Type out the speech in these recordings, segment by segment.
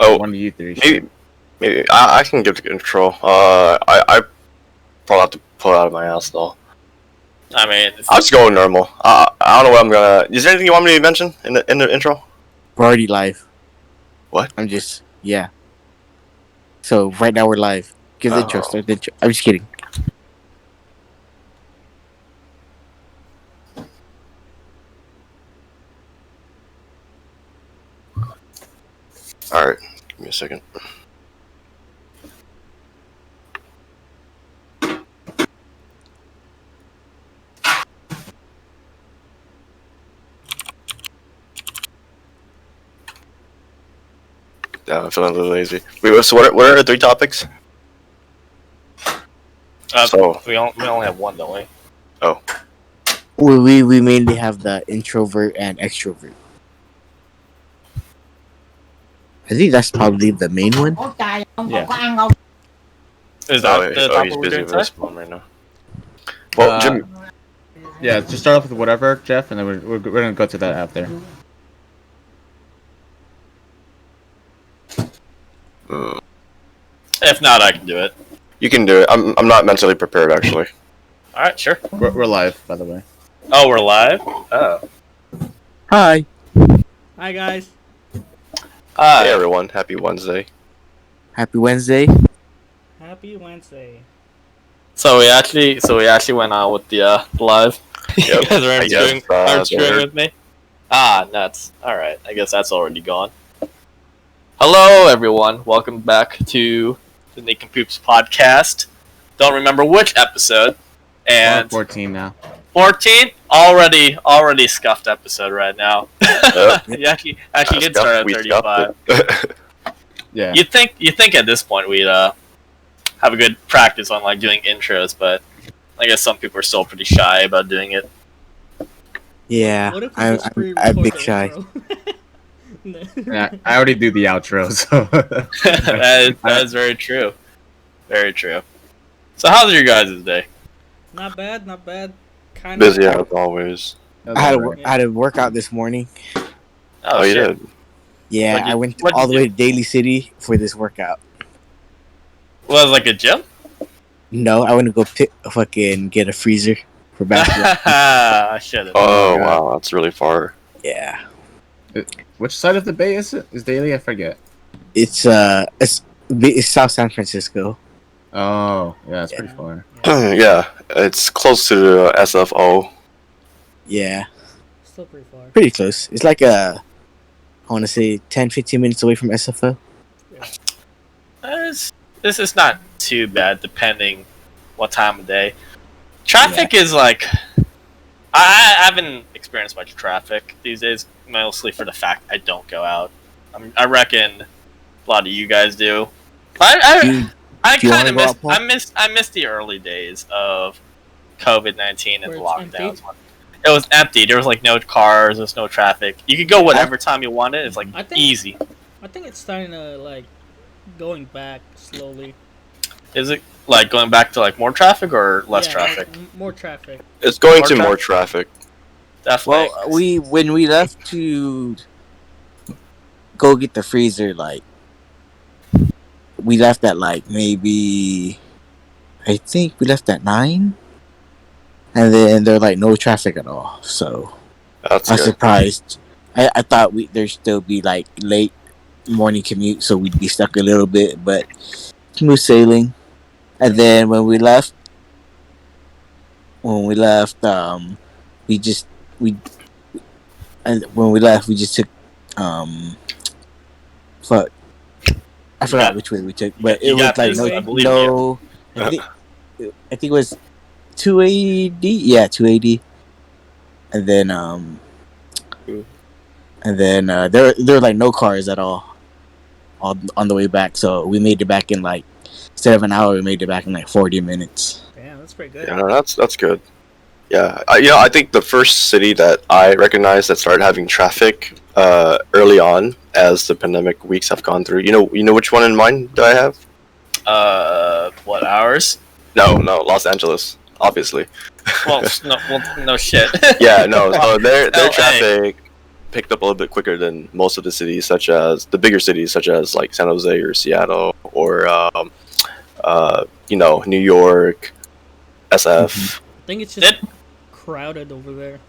Oh, One of you three. maybe I can give the intro. I probably have to pull it out of my ass though. I mean, I'll just go normal. I don't know what I'm gonna. Is there anything you want me to mention in the intro? We're already live. What? Yeah. So right now we're live. Give the intro. Start the intro. I'm just kidding. All right, give me a second. Yeah, I'm feeling a little lazy. Wait, so what are the 3 topics? we only have one, don't we? Oh. We mainly have the introvert and extrovert. I think that's probably the main one. Yeah. Is that the topic he's we're busy doing with today? his phone right now. Well, Jim. Yeah, just start off with whatever, Jeff, and then we're gonna go to that after. If not, I can do it. You can do it. I'm not mentally prepared actually. All right, sure. We're live, by the way. Oh, we're live. Oh. Hi. Hi guys. Hi. Hey everyone, happy Wednesday. Happy Wednesday. Happy Wednesday. So we actually went out with the live. You Yep. guys are I guess, hard screwing they're- with me. Ah, nuts. All right, I guess that's already gone. Hello, everyone. Welcome back to the Nincompoops podcast. Don't remember which episode. And 14 now. 14 already scuffed episode right now. You actually did start at 35. Yeah. You think at this point we'd have a good practice on like doing intros, but I guess some people are still pretty shy about doing it. Yeah. What if we I'm just pre-record I'm big the shy. intro? Yeah, I already do the outro, so. that is very true. Very true. So how's your guys' day? Not bad, not bad. Kind Busy as always. I had a workout this morning. Oh, you shit. did? Yeah, What'd you- I went what'd all you the way to Daly City for this workout. Was it like a gym? No, I went to go get a freezer for basketball. I should have. Oh God. wow, that's really far. Yeah. Which side of the bay is it? Is Daily? I forget. It's South San Francisco. Oh, yeah, it's Yeah. pretty far. Yeah, it's close to the SFO. Yeah. Still pretty far. Pretty close. It's like I want to say 10-15 minutes away from SFO. This is not too bad, depending what time of day. Traffic is like, I haven't experienced much traffic these days, mostly for the fact I don't go out. I reckon a lot of you guys do. I do you kind of wanna go miss. out, Paul? I miss the early days of COVID-19 and Where the it's lockdowns. empty? It was empty. There was like no cars. There was no traffic. You could go whatever time you wanted. It's like I think- easy. I think it's starting to like going back slowly. Is it like going back to like more traffic or less Yeah, traffic? like, more traffic. It's going More to more traffic? traffic. Definitely. Well, when we left to go get the freezer, like we left at like maybe I think we left at 9, and then there like no traffic at all. So That's I was good. surprised. I thought there'd still be like late morning commute, so we'd be stuck a little bit, but smooth sailing. And then when we left, we just took fuck. I forgot which way we took, but it You was got like this, no, I believe no. I think it was 280. Yeah, 280. And then there were like no cars at all on the way back. So we made it back in like instead of an hour, we made it back in like 40 minutes. Damn, that's pretty good. Yeah, no, that's good. Yeah, I think the first city that I recognized that started having traffic early on as the pandemic weeks have gone through. You know which one in mind do I have? What hours? No, Los Angeles, obviously. Well, no shit. Yeah, no. So their LA. traffic picked up a little bit quicker than most of the cities, such as the bigger cities, such as like San Jose or Seattle or New York, SF. I think it's just Did crowded over there.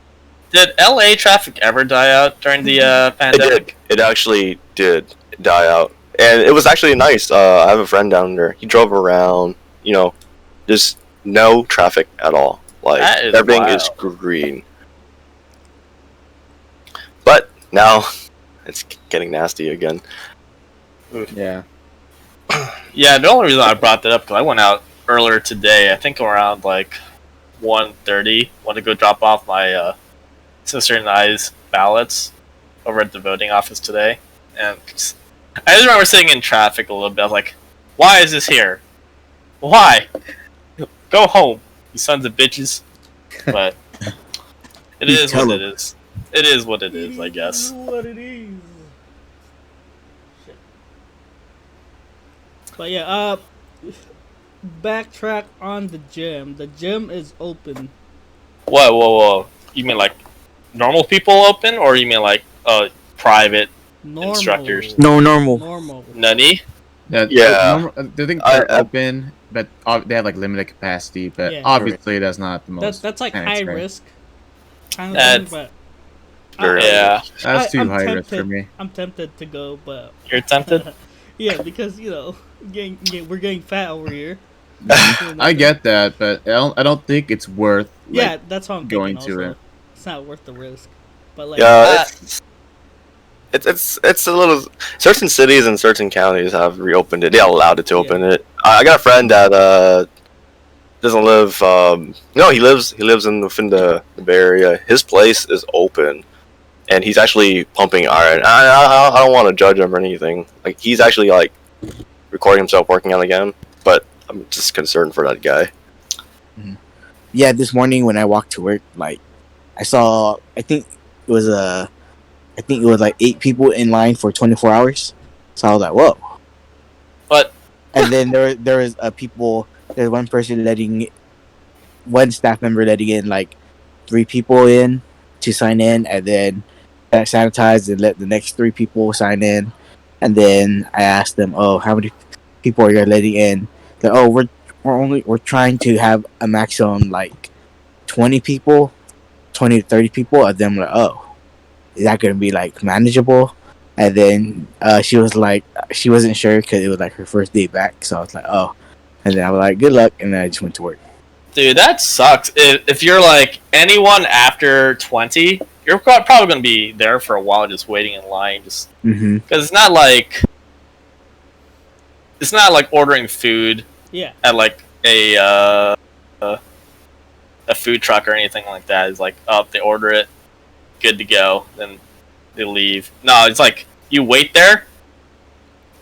did LA traffic ever die out during the It pandemic? did. It actually did die out, and it was actually nice. I have a friend down there. He drove around. Just no traffic at all. Like That is everything is wild. green. But now it's getting nasty again. Yeah. Yeah, the only reason I brought that up because I went out earlier today. I think around like 1:30. Went to go drop off my sister and I's ballots over at the voting office today, and I just remember sitting in traffic a little bit. I was like, "Why is this here? Why? Go home, you sons of bitches!" But it You is tell what it them. is. It is what it is, I guess. What it is. Shit. But yeah, backtrack on the gym. The gym is open. Whoa! You mean like normal people open, or you mean like private Normal. instructors? No, normal. Normal. Nutty? Yeah. I think I- they're open, but they have like limited capacity. But Yeah. obviously, that's not the most. That's like kinda high extreme. risk kind of That's- thing, but Very Yeah, That's too I'm high risk for tempted. me. I'm tempted to go, but you're tempted. yeah, because we're getting fat over here. I get that, but I don't think it's worth. Like, Yeah, that's what I'm going thinking. to Also. it. It's not worth the risk. But like, Yeah, it's a little. Certain cities and certain counties have reopened it. They allowed it to open it. I got a friend that doesn't live. No, he lives within the Bay Area. His place is open, and he's actually pumping iron. I don't want to judge him or anything. Like he's actually like recording himself working out again. But I'm just concerned for that guy. Yeah, this morning when I walked to work, like I saw, I think it was like 8 people in line for 24 hours. So I was like, whoa. But And then there was there's one person one staff member letting in like 3 people in to sign in, and then that sanitized and let the next 3 people sign in. And then I asked them, oh, how many people are you letting in? They're, oh, we're trying to have a maximum like 20 people, 20 to 30 people. And then I'm like, oh, is that gonna be like manageable? And then she was like, she wasn't sure because it was like her first day back. So I was like, oh. And then I was like, good luck. And then I just went to work. dude, that sucks. If you're like anyone after 20, you're probably gonna be there for a while, just waiting in line, just Mm-hmm. because it's not like ordering food yeah, at like a food truck or anything like that. It's like, oh, they order it, good to go, then they leave. No, it's like you wait there,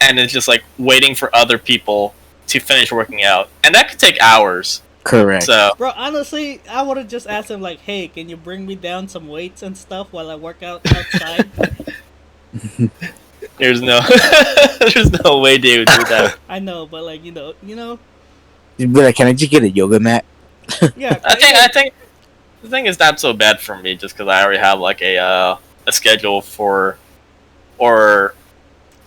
and it's just like waiting for other people to finish working out, and that could take hours. Correct. So bro. Honestly, I would have just asked him like, "Hey, can you bring me down some weights and stuff while I work out outside?" there's no there's no way they would do that. I know, but like you know, You'd be like, can I just get a yoga mat? yeah. I think the thing is not so bad for me, just because I already have like a schedule for, or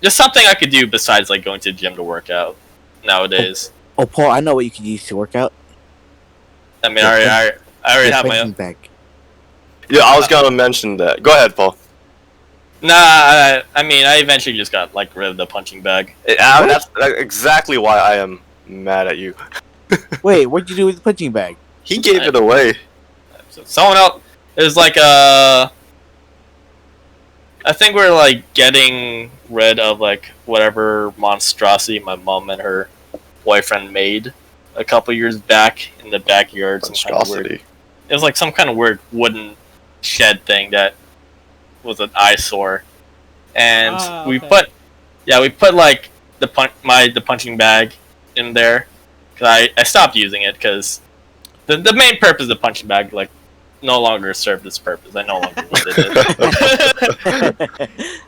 just something I could do besides like going to the gym to work out nowadays. Oh, Paul, I know what you could use to work out. I mean, I already have my punching own. bag. Yeah, I was gonna mention that. Go ahead, Paul. Nah, I mean, I eventually just got like rid of the punching bag. That's exactly why I am mad at you. Wait, what'd you do with the punching bag? He gave it away. So someone else, it was like I think we're like getting rid of like whatever monstrosity my mom and her boyfriend made a couple years back in the backyard. Some kind of weird, Monstrosity. it was like some kind of weird wooden shed thing that was an eyesore, and we okay. put like the punching bag in there, because I stopped using it because the main purpose of the punching bag like no longer served its purpose. I no longer needed it.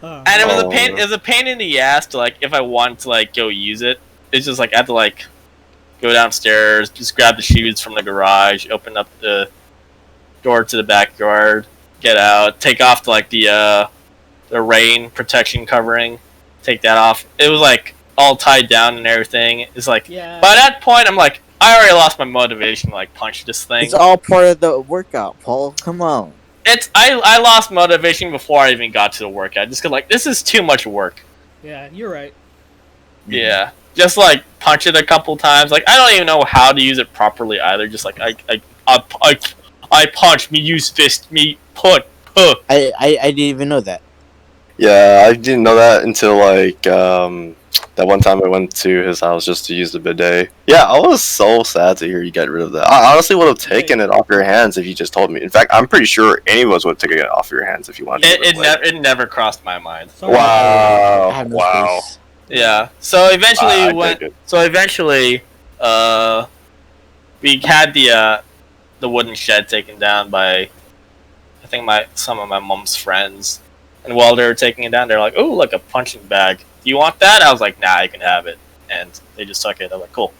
And it was a pain. It was a pain in the ass to like if I wanted to like go use it. It's just like I had to like go downstairs, just grab the shoes from the garage, open up the door to the backyard, get out, take off like the the rain protection covering, take that off. It was like all tied down and everything. It's like Yeah. by that point, I'm like, I already lost my motivation to like punch this thing. It's all part of the workout, Paul. Come on. I lost motivation before I even got to the workout. Just 'cause like this is too much work. Yeah, you're right. Yeah, just like punch it a couple times. Like I don't even know how to use it properly either. Just like I punch me, use fist me, put. I didn't even know that. Yeah, I didn't know that until like that one time I went to his house just to use the bidet. Yeah, I was so sad to hear you get rid of that. I honestly would have taken it off your hands if you just told me. In fact, I'm pretty sure any of us would have taken it off your hands if you wanted to. It never crossed my mind. Sorry. Wow. I have no Wow. space. Yeah. So eventually I went. take it. So eventually, we had the wooden shed taken down by, I think some of my mom's friends, and while they were taking it down, they're like, "Oh, look, a punching bag. Do you want that?" I was like, "Nah, you can have it," and they just took it. I was like, "Cool."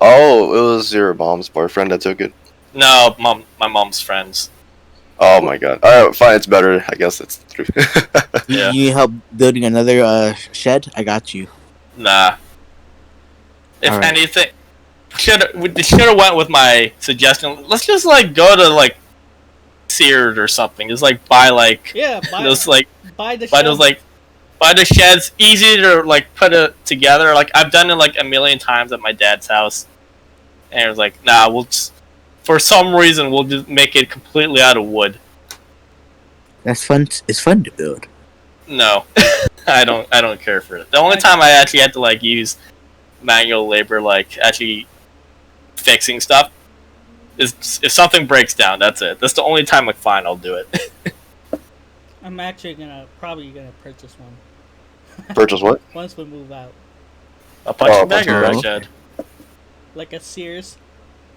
Oh, it was your mom's boyfriend that took it? No, my mom's friends. Oh my god. Alright, fine, it's better. I guess it's true. Yeah. You need help building another shed? I got you. Nah. If Alright. anything, should have went with my suggestion. Let's just like go to like Sears or something. Just like buy like Yeah, buy those like buy the buy shed. those like buy the sheds. Easy to like put it together. Like I've done it like a million times at my dad's house, and it was like, nah, we'll just, for some reason we'll just make it completely out of wood. That's fun. It's fun to build. No, I don't care for it. The only time I actually had to like use manual labor, like actually fixing stuff, is if something breaks down. That's it. That's the only time. Like, fine, I'll do it. I'm actually probably gonna purchase one Purchase what? once we move out, A punching bag punching or a bag. shed? like a Sears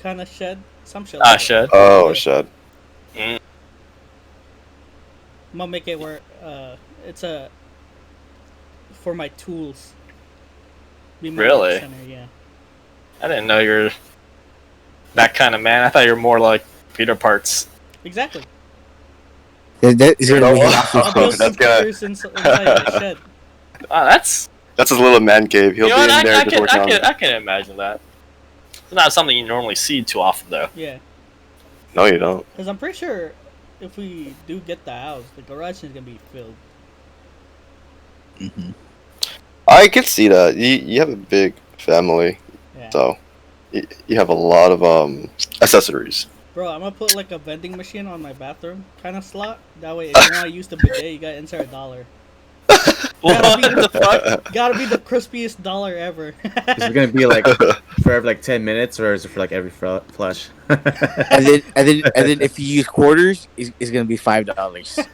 kind of shed, some shed. Ah, shed. Oh, a shed. I'm gonna make it where it's a for my tools. Be my Really? center, yeah. I didn't know you're that kind of man. I thought you were more like Peter Parts. Exactly. That is gonna be Oh, his office I'll build space. that's gonna- computers inside the shed. Ah, that's That's his little man cave. He'll you know be what? in there just working on I can imagine that. It's not something you normally see too often, though. Yeah, No, you don't. because I'm pretty sure if we do get the house, the garage is gonna be filled. Mhm. I could see that. You have a big family, Yeah. so you have a lot of accessories. Bro, I'm gonna put like a vending machine on my bathroom kind of slot. That way, if you want to use the bidet, you gotta insert $1. What the fuck? Gotta be the crispiest dollar ever. Is it gonna be like for every like 10 minutes, or is it for like every flush? And then if you use quarters, it's gonna be $5.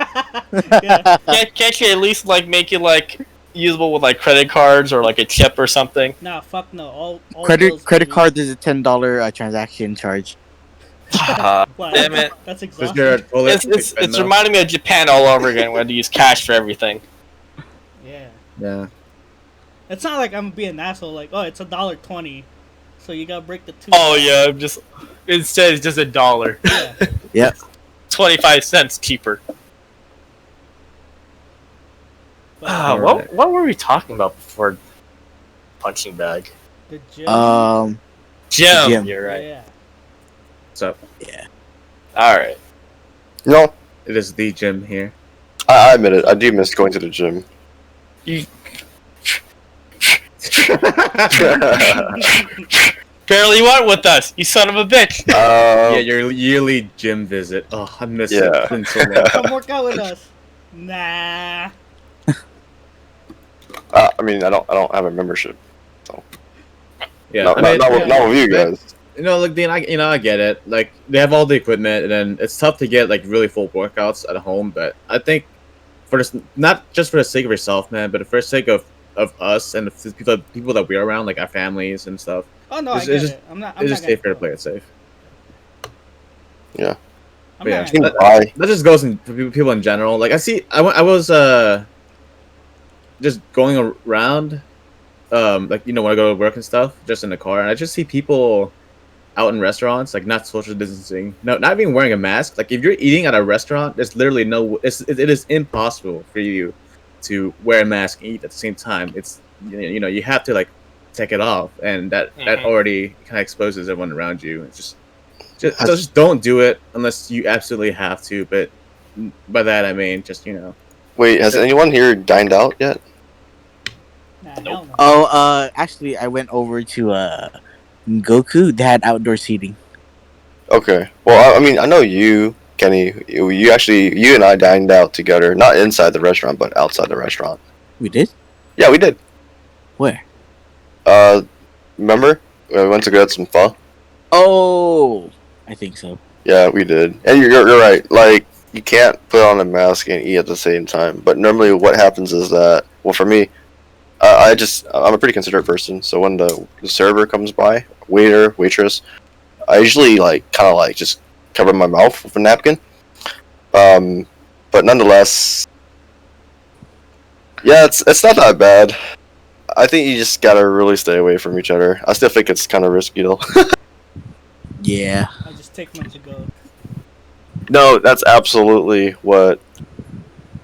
Yeah. Can't you at least like make it like usable with like credit cards or like a chip or something? Nah, fuck no. All Credit bills, baby. card is a $10 transaction charge. Wow, Damn it. That's Is there a exhausting. toilet? It's reminding me of Japan all over again. We had to use cash for everything. Yeah. Yeah. It's not like I'm gonna be an asshole. Like, oh, it's $1.20, so you gotta break the two. Oh yeah, I'm just instead it's just $1. Yeah. Yep. 25 cents cheaper. But What were we talking about before punching bag? the gym. Gym. Gym. You're right. Yeah. So All right. You know, it is the gym here. I admit it. I do miss going to the gym. You barely went with us, you son of a bitch. Yeah, your yearly gym visit. Oh, I miss it. Yeah. It's been so long. Come work out with us. Nah. I mean, I don't have a membership. Yeah, No, I mean, not with you guys. You know, like Dean, I get it. Like they have all the equipment, and then it's tough to get like really full workouts at home. But I think for this, not just for the sake of yourself, man, but for the sake of us and the people that we're around, like our families and stuff. Oh no, It's I get just- it. I'm not. It's just safer to play it safe. I'm Yeah. not gonna- Why? That just goes in for people in general. Like I was just going around, like when I go to work and stuff, just in the car, and I just see people out in restaurants, like not social distancing, no, not even wearing a mask. Like if you're eating at a restaurant, there's literally it is impossible for you to wear a mask and eat at the same time. It's you have to like take it off, and that already kind of exposes everyone around you. It's just don't do it unless you absolutely have to. But by that I mean just Wait, has anyone here dined out yet? Nah, Nope. hell no. Oh, actually, I went over to Goku. They had outdoor seating. Okay. Well, I mean, I know you, Kenny. You and I dined out together, not inside the restaurant, but outside the restaurant. We did? Yeah, we did. Where? Remember? We went to get some pho. Oh, I think so. Yeah, we did. And you're right. Like, you can't put on a mask and eat at the same time. But normally, what happens is that, well, for me, I'm a pretty considerate person. So when the server comes by, waiter, waitress, I usually kind of just cover my mouth with a napkin. But nonetheless, yeah, it's not that bad. I think you just gotta really stay away from each other. I still think it's kind of risky though. Yeah. I just take mine to go. No, that's absolutely what.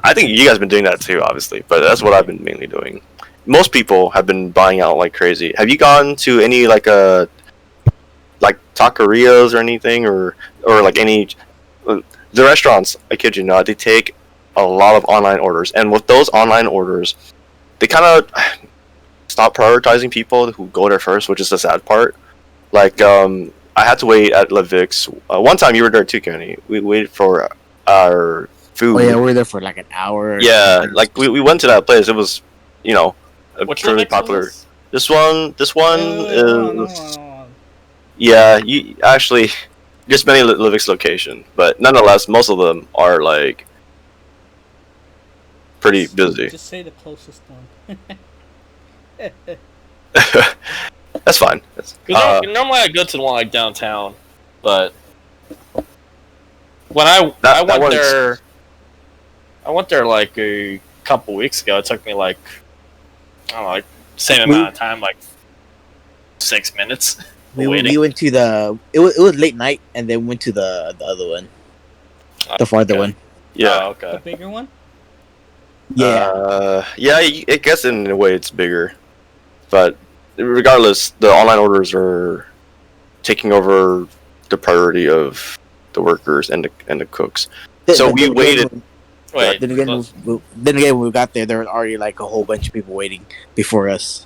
I think you guys have been doing that too, obviously, but that's what I've been mainly doing. Most people have been buying out like crazy. Have you gone to any like taquerias or anything, or like any the restaurants? I kid you not, they take a lot of online orders, and with those online orders, they kind of stop prioritizing people who go there first, which is the sad part. Like, I had to wait at Levix. One time you were there too, Kenny. We waited for our food. Oh yeah, we were there for like an hour. Yeah, like we went to that place. It was, a Which truly Linux was popular. this? This one Wait, hold on, is. hold on. Yeah, you actually just many Livix location, but nonetheless, most of them are like pretty busy. Just say the closest one. That's fine. Normally I go to the one like downtown, but when I That went one's- there, I went there like a couple weeks ago. It took me like I don't know, like same amount of time, like 6 minutes. We waiting. went to it was late night, and then went to the other one, the farther Okay. one. Yeah. Oh, okay. The bigger one? Yeah. Yeah. I guess in a way it's bigger, but regardless, the online orders are taking over the priority of the workers and the cooks. So we waited. Wait. Then again, when we got there was already like a whole bunch of people waiting before us.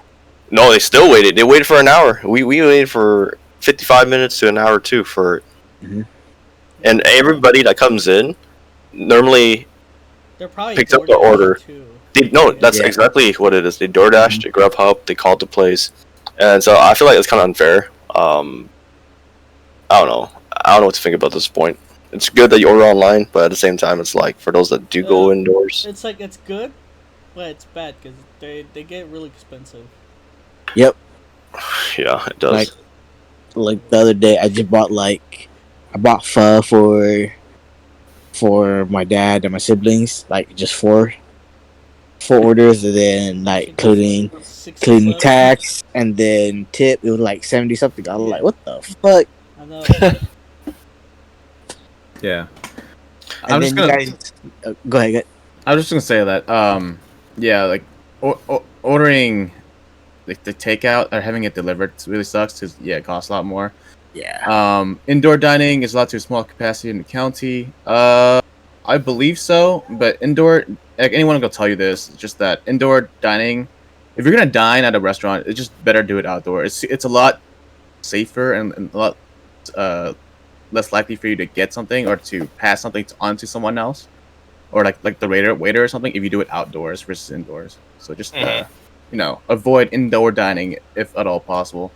No, they still waited. They waited for an hour. We waited for 55 minutes to an hour too for it. Mhm. And everybody that comes in normally They're probably picked up the DoorDash, order. too. That's Yeah. exactly what it is. They DoorDash, they Grubhub, they called the place, and so I feel like it's kind of unfair. I don't know. I don't know what to think about this point. It's good that you order online, but at the same time, it's like for those that do go indoors. It's like, it's good, but it's bad because they get really expensive. Yep. Yeah, it does. Like the other day, I bought pho for my dad and my siblings, like just four orders, and then like including 67. tax and then tip. It was like 70 something. I was like, what the fuck? I know. Yeah. And I'm then just gonna. you guys, go ahead. I was just gonna say that. Yeah, like ordering like the takeout or having it delivered really sucks because it costs a lot more. Yeah. Indoor dining is allowed to a small capacity in the county. I believe so, but indoor, like anyone will tell you this, it's just that indoor dining, if you're gonna dine at a restaurant, it's just better do it outdoor. It's a lot safer and a lot less likely for you to get something or to pass something on to someone else, or like the waiter or something if you do it outdoors versus indoors. So just avoid indoor dining if at all possible.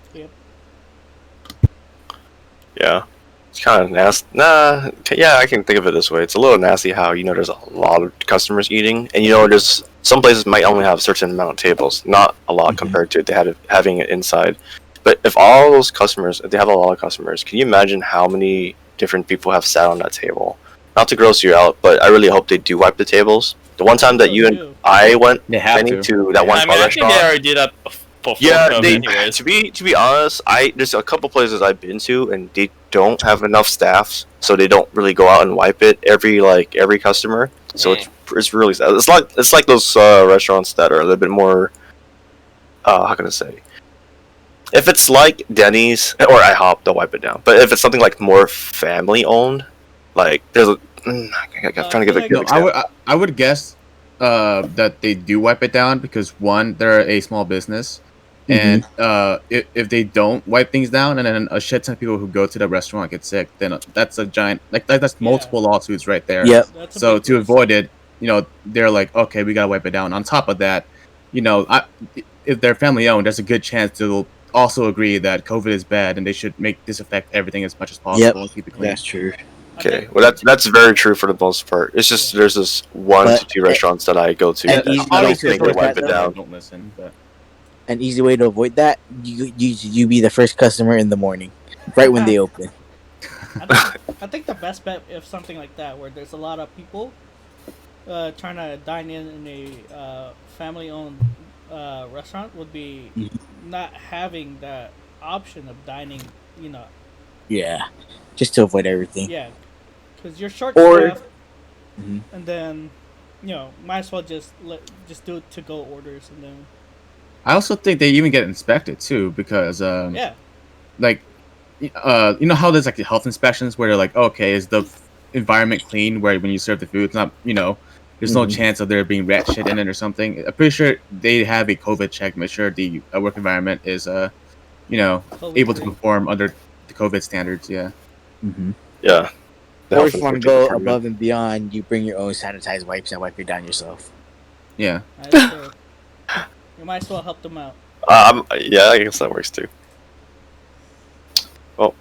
Yeah. It's kind of nasty. Nah, yeah, I can think of it this way. It's a little nasty how, there's a lot of customers eating, and there's some places might only have a certain amount of tables, not a lot compared to having it inside. But if all those customers, if they have a lot of customers, can you imagine how many different people have sat on that table? Not to gross you out, but I really hope they do wipe the tables. The one time that you and I went They have to that Yeah. one I mean, bar I think restaurant. they already did that before Yeah, COVID, they, anyways. to be honest, there's a couple places I've been to and they don't have enough staffs, so they don't really go out and wipe it every customer. So it's really sad. It's like those restaurants that are a little bit more. How can I say? If it's like Denny's or IHOP, they'll wipe it down. But if it's something like more family owned, like there's a. I'm trying to give a good example. I would guess that they do wipe it down because one, they're a small business, and if they don't wipe things down, and then a shit ton of people who go to the restaurant get sick, then that's a giant that's multiple lawsuits right there. Yep. So to avoid it, they're like, okay, we gotta wipe it down. On top of that, if they're family owned, there's a good chance they'll also agree that COVID is bad and they should disinfect everything as much as possible and keep it clean. That's true. Okay, well that's very true for the most part. It's just there's this one to two restaurants that I go to and that easy I don't way to think they avoid wipe that, it though. down. Don't listen. But An easy way to avoid that, you be the first customer in the morning, right when they open. I think the best bet if something like that, where there's a lot of people trying to dine in a family-owned restaurant, would be not having that option of dining. Yeah, just to avoid everything. Yeah, because you're short Or- staffed, and then might as well just do to-go orders, and then I also think they even get inspected too because like how there's like the health inspections where they're like, okay, is the environment clean where when you serve the food it's not there's no chance of there being rat shit in it or something. I'm pretty sure they have a COVID check, make sure the work environment is able to perform under the COVID standards. Yeah. Yeah. Or if you want to go above and beyond, you bring your own sanitized wipes and wipe it down yourself. Yeah. You might as well help them out. Yeah, I guess that works too. Well,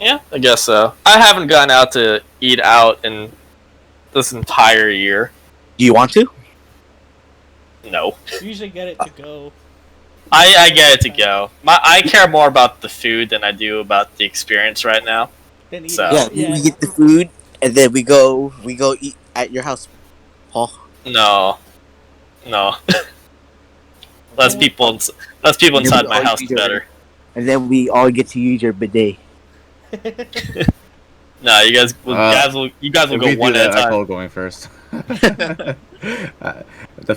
Yeah, I guess so. I haven't gone out to eat out in this entire year. Do you want to? No. You usually get it to go. I get it to go. I care more about the food than I do about the experience right now. Then eat So- out. Yeah, we get the food and then we go eat at your house, Paul. No. Less people inside my house, the better. And then we all get to use your bidet. No, you guys will If go we one do at a that, I time. call going first. The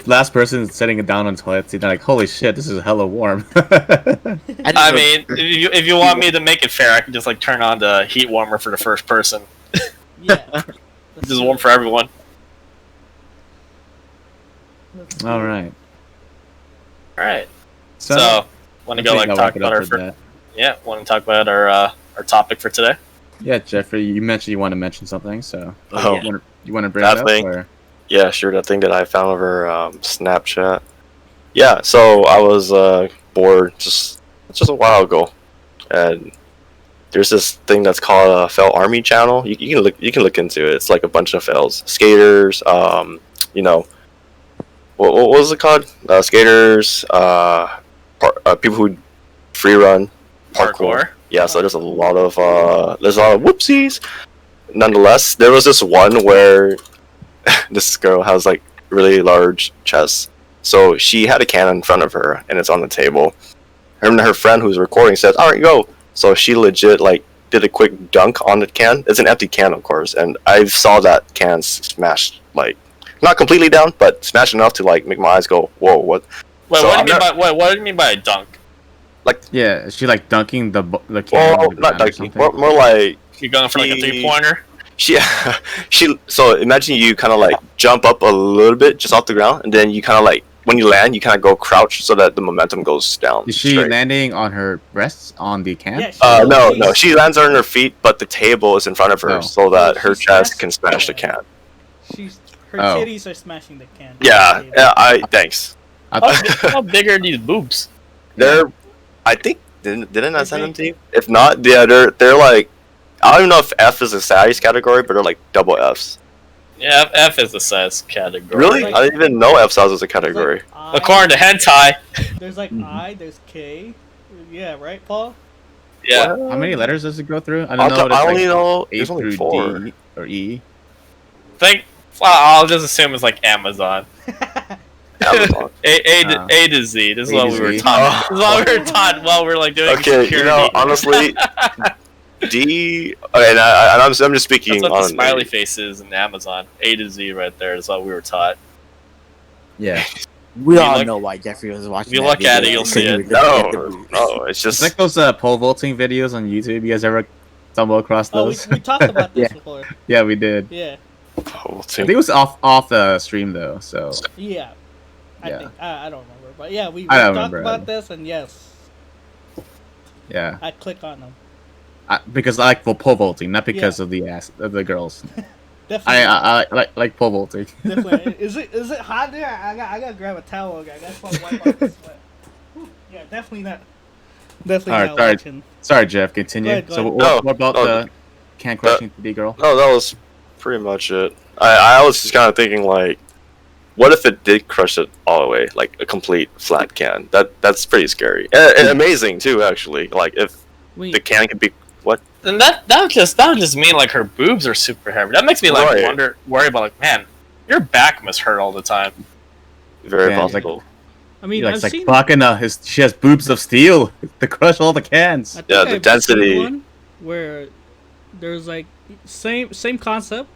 last person sitting down on the toilet seat, they're like, holy shit, this is hella warm. I mean, if you want me to make it fair, I can just turn on the heat warmer for the first person. Yeah. Just warm for everyone. All right. All right. So, So, want to I go think I'll talk wrap it about up our with that. want to talk about our topic for today? Yeah, Jeffrey, you mentioned you want to mention something, so Oh. you want to bring That it up? thing? Or? yeah, sure. That thing that I found over Snapchat. Yeah, so I was bored just a while ago, and there's this thing that's called a Fel Army channel. You can look into it. It's like a bunch of Fels, skaters. What was it called? Skaters. People who free run Parkour. Yeah, so there's a lot of whoopsies. Nonetheless, there was this one where this girl has really large chest. So she had a can in front of her and it's on the table. Her friend who's recording says, "All right, go." So she legit did a quick dunk on the can. It's an empty can, of course, and I saw that can smashed not completely down, but smashed enough to make my eyes go, "Whoa, what?" Wait, So what do you mean by a dunk? Yeah, is she dunking the can? Well, on the not ground or dunking. something? More like You going for a She- 3-pointer? she. So imagine you kind of jump up a little bit just off the ground, and then you kind of when you land, you kind of go crouch so that the momentum goes down. Is she straight. landing? landing on her breasts on the can? Yeah, No. She lands on her feet, but the table is in front of her Oh. so that her She chest smashed- can smash the yeah. can. Her Oh. titties are smashing the can. Yeah. Thanks. I How big are these boobs? They're. I think didn't I They're send them big. to you? If not, yeah, they're I don't even know if F is a size category, but they're double Fs. Yeah, F is the size category. Really? Like- I didn't even know F size was a There's, category. I, According to hentai. there's I, there's K. Yeah, right, Paul? Yeah. How many letters does it go through? I I, don't know. I only know A there's only through 4. D or E. I'll just assume it's Amazon. Amazon. A to Z. This is A what to we were Z. taught. This is what we were taught while we were like doing Okay, security. you know, honestly, D. Okay, and I'm just speaking That's what the on smiley face is in Amazon. A to Z right there is what we were taught. Yeah. We You all look- know why Jeffrey was watching. if you that look at video, it, you'll because see he it. was looking at the No, boobs. no, it's It's just like those pole vaulting videos on YouTube. You guys ever stumble across Oh, those? we talked about this Yeah. before. Yeah, we did. Yeah, oh, I think it was off the stream though. So yeah. I Yeah. think I don't remember, but yeah, we I don't talked remember about either. this, and yes, yeah, I click on them. because I like pole vaulting, not because of the ass of the girls. Definitely, I like pole vaulting. definitely. Is it hot there? I gotta grab a towel. I gotta wipe off the sweat. Whew, yeah, definitely not. Definitely Alright, not sorry. watching. Sorry, Jeff. Continue. Go So ahead. what, No, about no, the can crushing the girl? no, that was pretty much it. I was just kind of thinking like, what if it did crush it all the way, like a complete flat can? That's pretty scary and amazing too, actually. Like if the Wait, can could be And that would just mean like her boobs are super heavy. That makes me like Right. worry about like, man, your back must hurt all the time. very Yeah, it's like- possible. I mean, Like, I've it's like seen. fucking she has boobs of steel to crush all the cans. I think Yeah, the I've seen density. one where there's like same concept.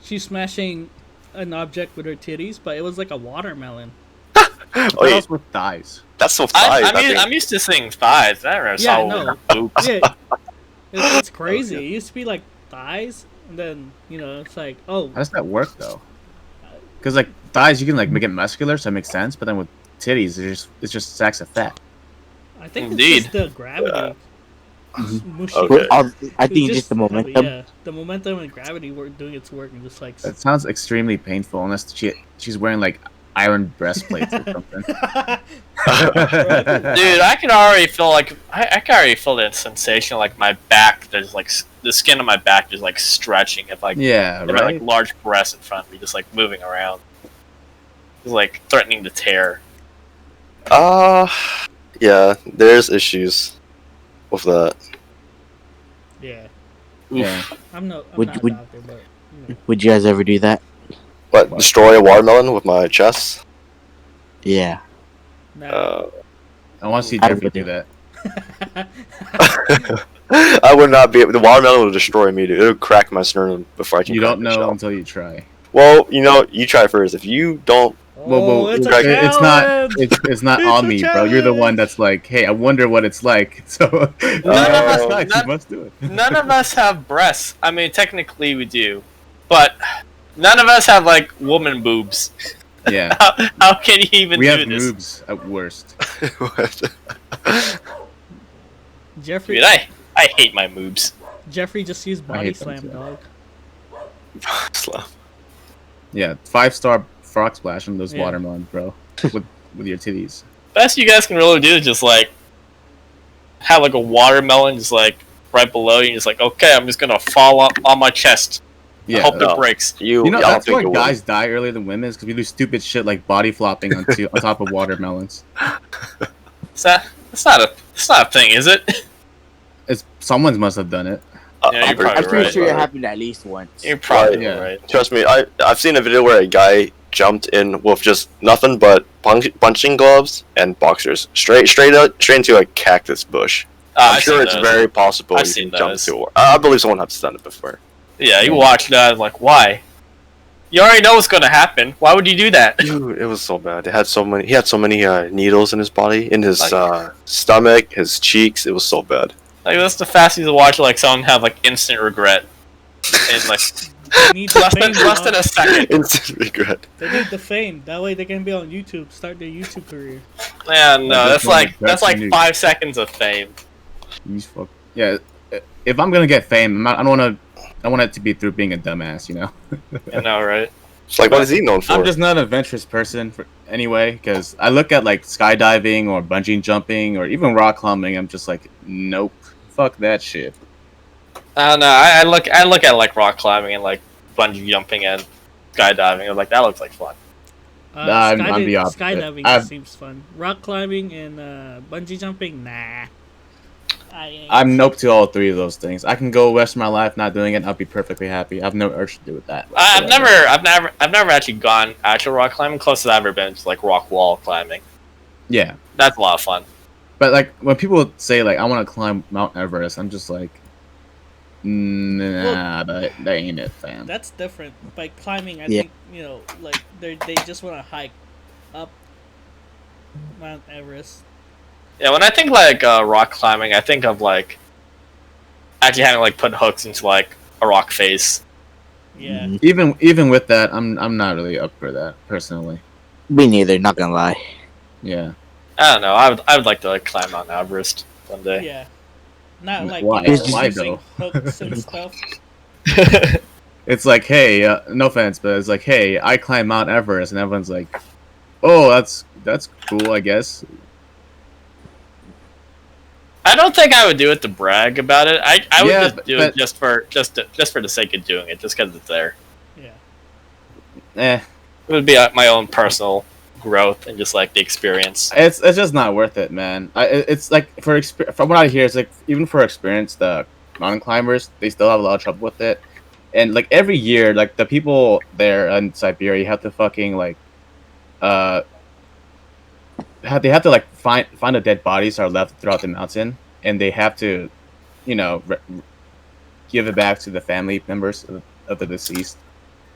She's smashing an object with her titties, but it was like a watermelon. Oh, What wait, else with thighs? that's so thighs. I'm used to seeing thighs. I never saw no. her boobs. Yeah, it's crazy. It used to be like thighs, and then it's like, oh, How does that work though? Because like thighs, you can like make it muscular, so it makes sense. But then with titties, it's just sacks of fat. I think Indeed. it's just the gravity. Mushy. Okay. I think it's just the momentum. Yeah, the momentum and gravity were doing its work, and just like. That sounds extremely painful, unless she's wearing like iron breastplates or something. Dude, I can already feel like I can already feel that sensation like my back. There's like the skin on my back is like stretching. If like Yeah, there are right. like large breasts in front of me, just like moving around, it's like threatening to tear. Yeah, there's issues with that. Yeah, Yeah. I'm not a Would- doctor, but Would you guys ever do that? What, destroy a watermelon with my chest? Yeah. nah. I want to see I Jeffrey would do do. that. I would not be able. The watermelon will destroy me, dude. It'll crack my sternum before I can. You crack don't the know shell. until you try. Well, you try first. If you don't, Oh, it's a it's not. challenge! It's not It's on a me, bro. You're the one challenge! that's like, hey, I wonder what it's like. So None of us- Nice, none- you must do it. None of us have breasts. I mean, technically we do, but none of us have like woman boobs. Yeah, How can you even we do have this? moves at worst. Jeffrey, Dude, I hate my boobs. Jeffrey just used I body hate them slam, too. dog. Yeah, 5-star frog splash on those Yeah. watermelons, bro. With your titties. Best you guys can really do is just like have like a watermelon just like right below you, and just like, okay, I'm just gonna fall on my chest. I Yeah, hope no. it breaks. you know I don't that's think why it will. guys die earlier than women, is because we do stupid shit like body flopping on top of watermelons. It's not a thing, is it? Someone must have done it. Yeah, you're I'm probably I'm pretty right. sure it happened at least once. You're probably Yeah. right. Trust me, I've seen a video where a guy jumped in with just nothing but punching gloves and boxers, straight into a cactus bush. I'm I've sure seen it's those. very possible I've you seen can jump those. to. I believe someone has done it before. Yeah, you watch that, like, why? You already know what's gonna happen. Why would you do that? Dude, it was so bad. He had so many needles in his body, in his Like- stomach, his cheeks. It was so bad. Like, that's the fastest to watch like someone have like instant regret in like They need the fame, less than dog. a second. Instant regret. They need the fame. That way they can be on YouTube, start their YouTube career. Yeah, no, That's that's like new. 5 seconds of fame. You fuck. Yeah, if I'm gonna get fame, I don't want it to be through being a dumbass, you know. You know, right? It's like, what is he known for? I'm just not an adventurous person anyway, because I look at like skydiving or bungee jumping or even rock climbing. I'm just like, nope, fuck that shit. I don't know. I look at like rock climbing and like bungee jumping and skydiving. I'm like, that looks like fun. I'm the opposite. Skydiving I've- seems fun. Rock climbing and bungee jumping, nah. I ain't. I'm nope to all three of those things. I can go the rest of my life not doing it. I'll be perfectly happy. I have no urge to do with that. I've whatsoever. never actually gone actual rock climbing. Closest I've ever been is like rock wall climbing. Yeah, That's a lot of fun. but like when people say like I want to climb Mount Everest, I'm just like, nah, that ain't it, fam. That's different. By climbing, I Yeah. think like they just want to hike up Mount Everest. Yeah, when I think like rock climbing, I think of like actually having like put hooks into like a rock face. Yeah. Even with that, I'm not really up for that personally. Me neither. Not gonna lie. Yeah. I don't know. I would like to like climb Mount Everest one day. Yeah. Not like Why? Why using though? hooks and stuff. It's like, hey, no offense, but it's like, hey, I climbed Mount Everest, and everyone's like, oh, that's cool, I guess. I don't think I would do it to brag about it. I would Yeah, just do but- it just for the sake of doing it, just because it's there. Yeah. Eh, It would be my own personal growth and just like the experience. it's just not worth it, man. It's like from what I hear, it's like even for experienced mountain climbers, they still have a lot of trouble with it. And like every year, like the people there in Siberia have to fucking like, they have to like find the dead bodies that are left throughout the mountain, and they have to, give it back to the family members of the deceased,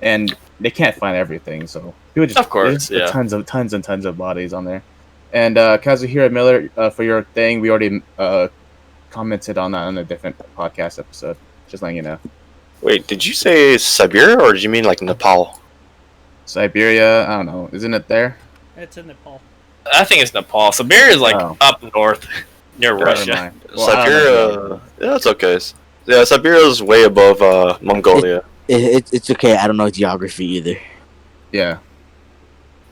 and they can't find everything. So people just Of course, there's yeah. tons and tons of bodies on there. And Kazuhira Miller, for your thing, we already commented on that on a different podcast episode. Just letting you know. Wait, did you say Siberia or did you mean like Nepal? Siberia, I don't know, isn't it there? It's in Nepal. I think it's Nepal. Siberia is like Oh. up north near Never Russia. mind. Well, I don't know. Siberia, yeah, it's okay. Yeah, Siberia is way above Mongolia. It's okay. I don't know geography either. Yeah.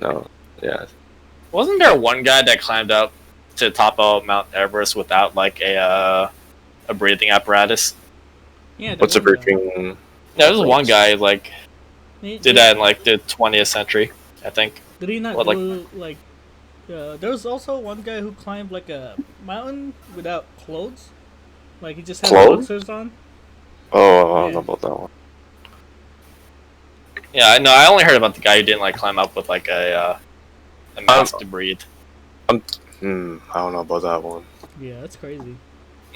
No, yeah. Wasn't there one guy that climbed up to the top of Mount Everest without like a breathing apparatus? Yeah. What's a the one guy. breathing? No, there was one guy like Did did that in like the 20th century, I think. Did he not What, like- do like? There was also one guy who climbed like a mountain without clothes. Like he just had Clothes? boxers on. Oh, I don't Yeah. know about that one. Yeah, I know. I only heard about the guy who didn't like climb up with like a mask to breathe. I don't know about that one. Yeah, that's crazy.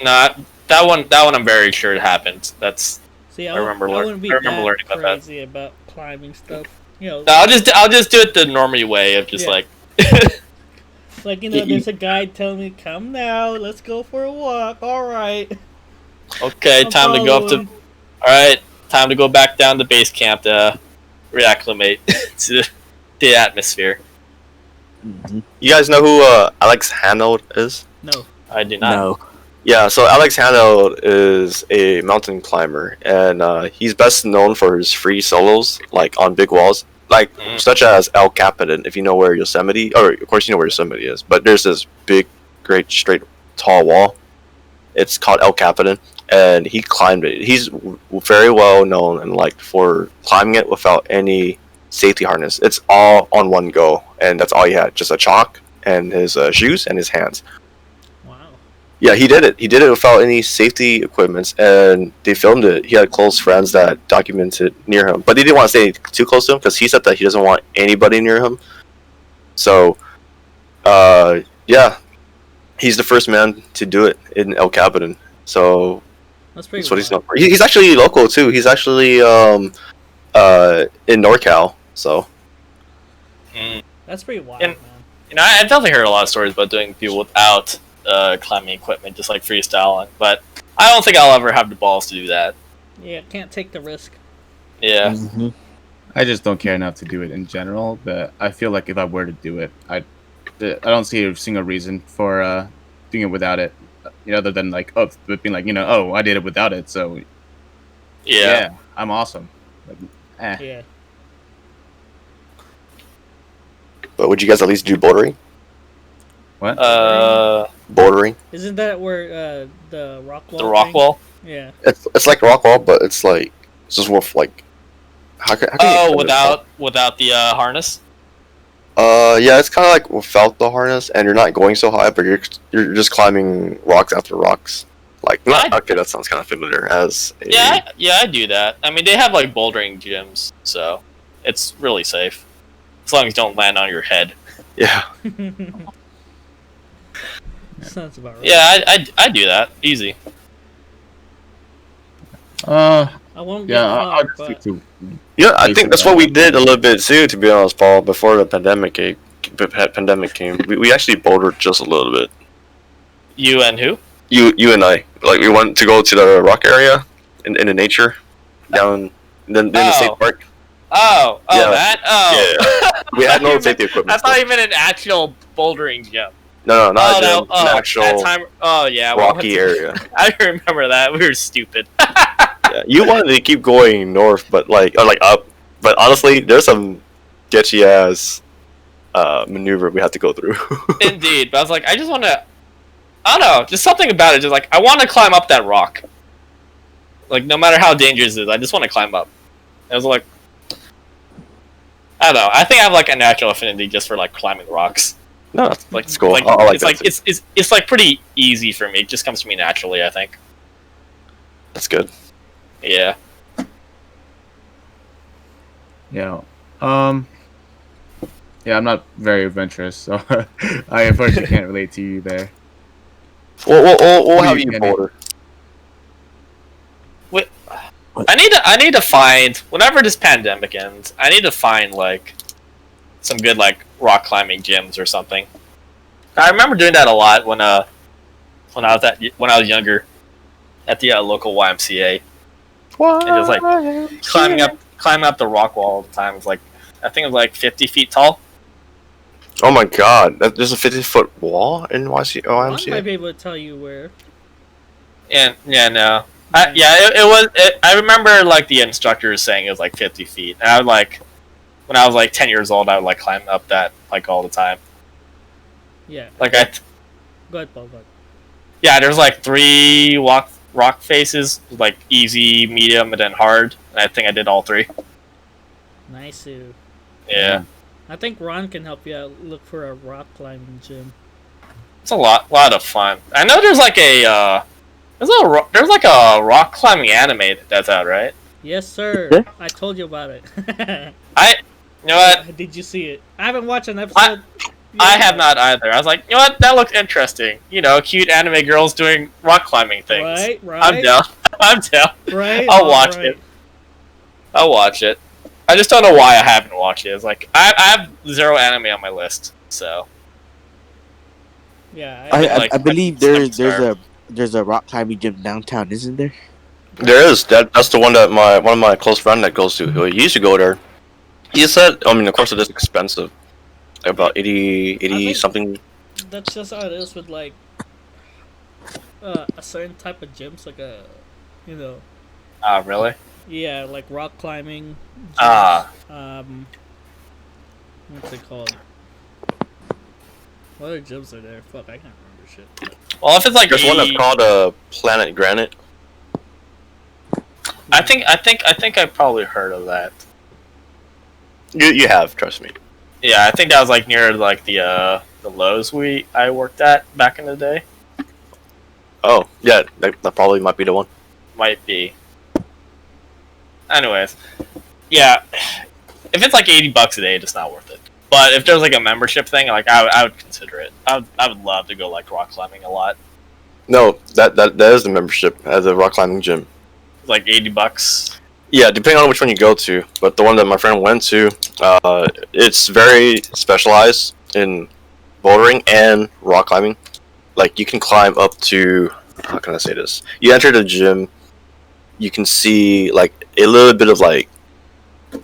Nah, that one I'm very sure it happened. That's See, I remember I wouldn't be I remember that learning about that. crazy about climbing stuff. no, I'll just do it the normie way of just Yeah. like like there's a guy telling me, "Come now, let's go for a walk." All right. okay, I'm time to go up to following. all right, time to go back down to base camp to reacclimate to the atmosphere. Mhm. You guys know who Alex Hanold is? No. I do not. No. Yeah, so Alex Hanold is a mountain climber, and he's best known for his free solos, like on big walls, like Mhm. such as El Capitan. If you know where Yosemite, or of course you know where Yosemite is, but there's this big, great, straight, tall wall. It's called El Capitan, and he climbed it. He's very well known and liked for climbing it without any safety harness. It's all on one go, and that's all he had, just a chalk and his shoes and his hands. Wow. Yeah, he did it. He did it without any safety equipment, and they filmed it. He had close friends that documented near him, but they didn't want to stay too close to him because he said that he doesn't want anybody near him. So, yeah, he's the first man to do it in El Capitan. So That's pretty. that's what he's known wild. for. He's actually local too. He's actually in NorCal. So Mm. That's pretty wild, And- man. You know, I've definitely heard a lot of stories about doing people without climbing equipment, just like freestyling. But I don't think I'll ever have the balls to do that. Yeah, can't take the risk. Yeah. Mhm. I just don't care enough to do it in general, but I feel like if I were to do it, I don't see a single reason for doing it without it, other than like being like oh, I did it without it, so Yeah. I'm awesome. Like, Yeah. but would you guys at least do bouldering? what? Bouldering. Isn't that where the rock wall? The rock thing? wall. Yeah. It's like rock wall, but it's like it's just with like. How can you Oh, explain it? without the harness. Yeah, it's kind of like without the harness, and you're not going so high, but you're just climbing rocks after rocks. Like, not okay. That sounds kind of familiar. As a, I do that. I mean, they have like bouldering gyms, so it's really safe as long as you don't land on your head. yeah. Sounds about right. Yeah, I do that easy. I won't get I'll far, just but stick to. Yeah, I think that's what we did a little bit too. To be honest, Paul, before the pandemic came, we actually bouldered just a little bit. You and who? You and I, like, we went to go to the rock area in the nature down in the state park. Oh, Yeah. that? Oh. Yeah. We had no safety equipment. I thought you meant an actual bouldering gym. No, not an actual that time. Oh yeah, rocky area. I remember that. We were stupid. Yeah, you wanted to keep going north, but like up. But honestly, there's some sketchy ass maneuver we had to go through. Indeed, but I was like, I just want to. I don't know, just something about it. Just like I want to climb up that rock. Like no matter how dangerous it is, I just want to climb up. And I was like, I don't know. I think I have like a natural affinity just for like climbing rocks. No, Like it's cool. Like, I like it's that like too. it's like pretty easy for me. It just comes to me naturally. I think. That's good. Yeah. Yeah. Yeah, I'm not very adventurous, so I unfortunately can't relate to you there. We'll What have do you you- boulder. I need to find whenever this pandemic ends. I need to find like some good like rock climbing gyms or something. I remember doing that a lot when I was younger at the local YMCA. And just like climbing up the rock wall all the time. It was like I think it was like 50 feet tall. Oh my god, there's a 50-foot wall in Ron might YMCA? be able to tell you where. And no. I remember like the instructor was saying it was like 50 feet. And I would like when I was like 10 years old, I would like climb up that like all the time. Yeah. Like Go ahead, Paul. Go ahead. yeah, there's like 3 rock faces, like easy, medium, and then hard. And I think I did all 3. Nice. Yeah. I think Ron can help you out. Look for a rock climbing gym. It's a lot of fun. I know there's like a there's like a rock climbing anime that's out, right? Yes, sir. Yeah. I told you about it. You know what? Did you see it? I haven't watched an episode. I have not either. I was like, you know what? That looks interesting. You know, cute anime girls doing rock climbing things. Right. I'm down. I'm down. Right. I'll watch it. I'll watch it. I just don't know why I haven't watched it. It's like I have 0 anime on my list, so Yeah. I believe there's Star. a rock climbing gym downtown, isn't there? There is. That's the one that one of my close friend that goes to. He used to go there. He said, I mean, of course it is expensive. Like about 80 think- something. That's just how it is with like a certain type of gyms, like a, Really? yeah, like rock climbing. Gyms. What's it called? What other gyms are there? Fuck, I can't remember shit. Well, if it's like There's one that's called Planet Granite. I think I probably heard of that. You have, trust me. Yeah, I think that was like near like the Lowe's I worked at back in the day. Oh, yeah, that probably might be the one. Might be. Anyways, yeah, if it's like $80 a day, it's not worth it. But if there's like a membership thing, like I would consider it. I would love to go like rock climbing a lot. No, that is the membership at the rock climbing gym. It's like $80. Yeah, depending on which one you go to. But the one that my friend went to, it's very specialized in bouldering and rock climbing. Like, you can climb up to, how can I say this? You enter the gym, you can see, like, a little bit of, like, how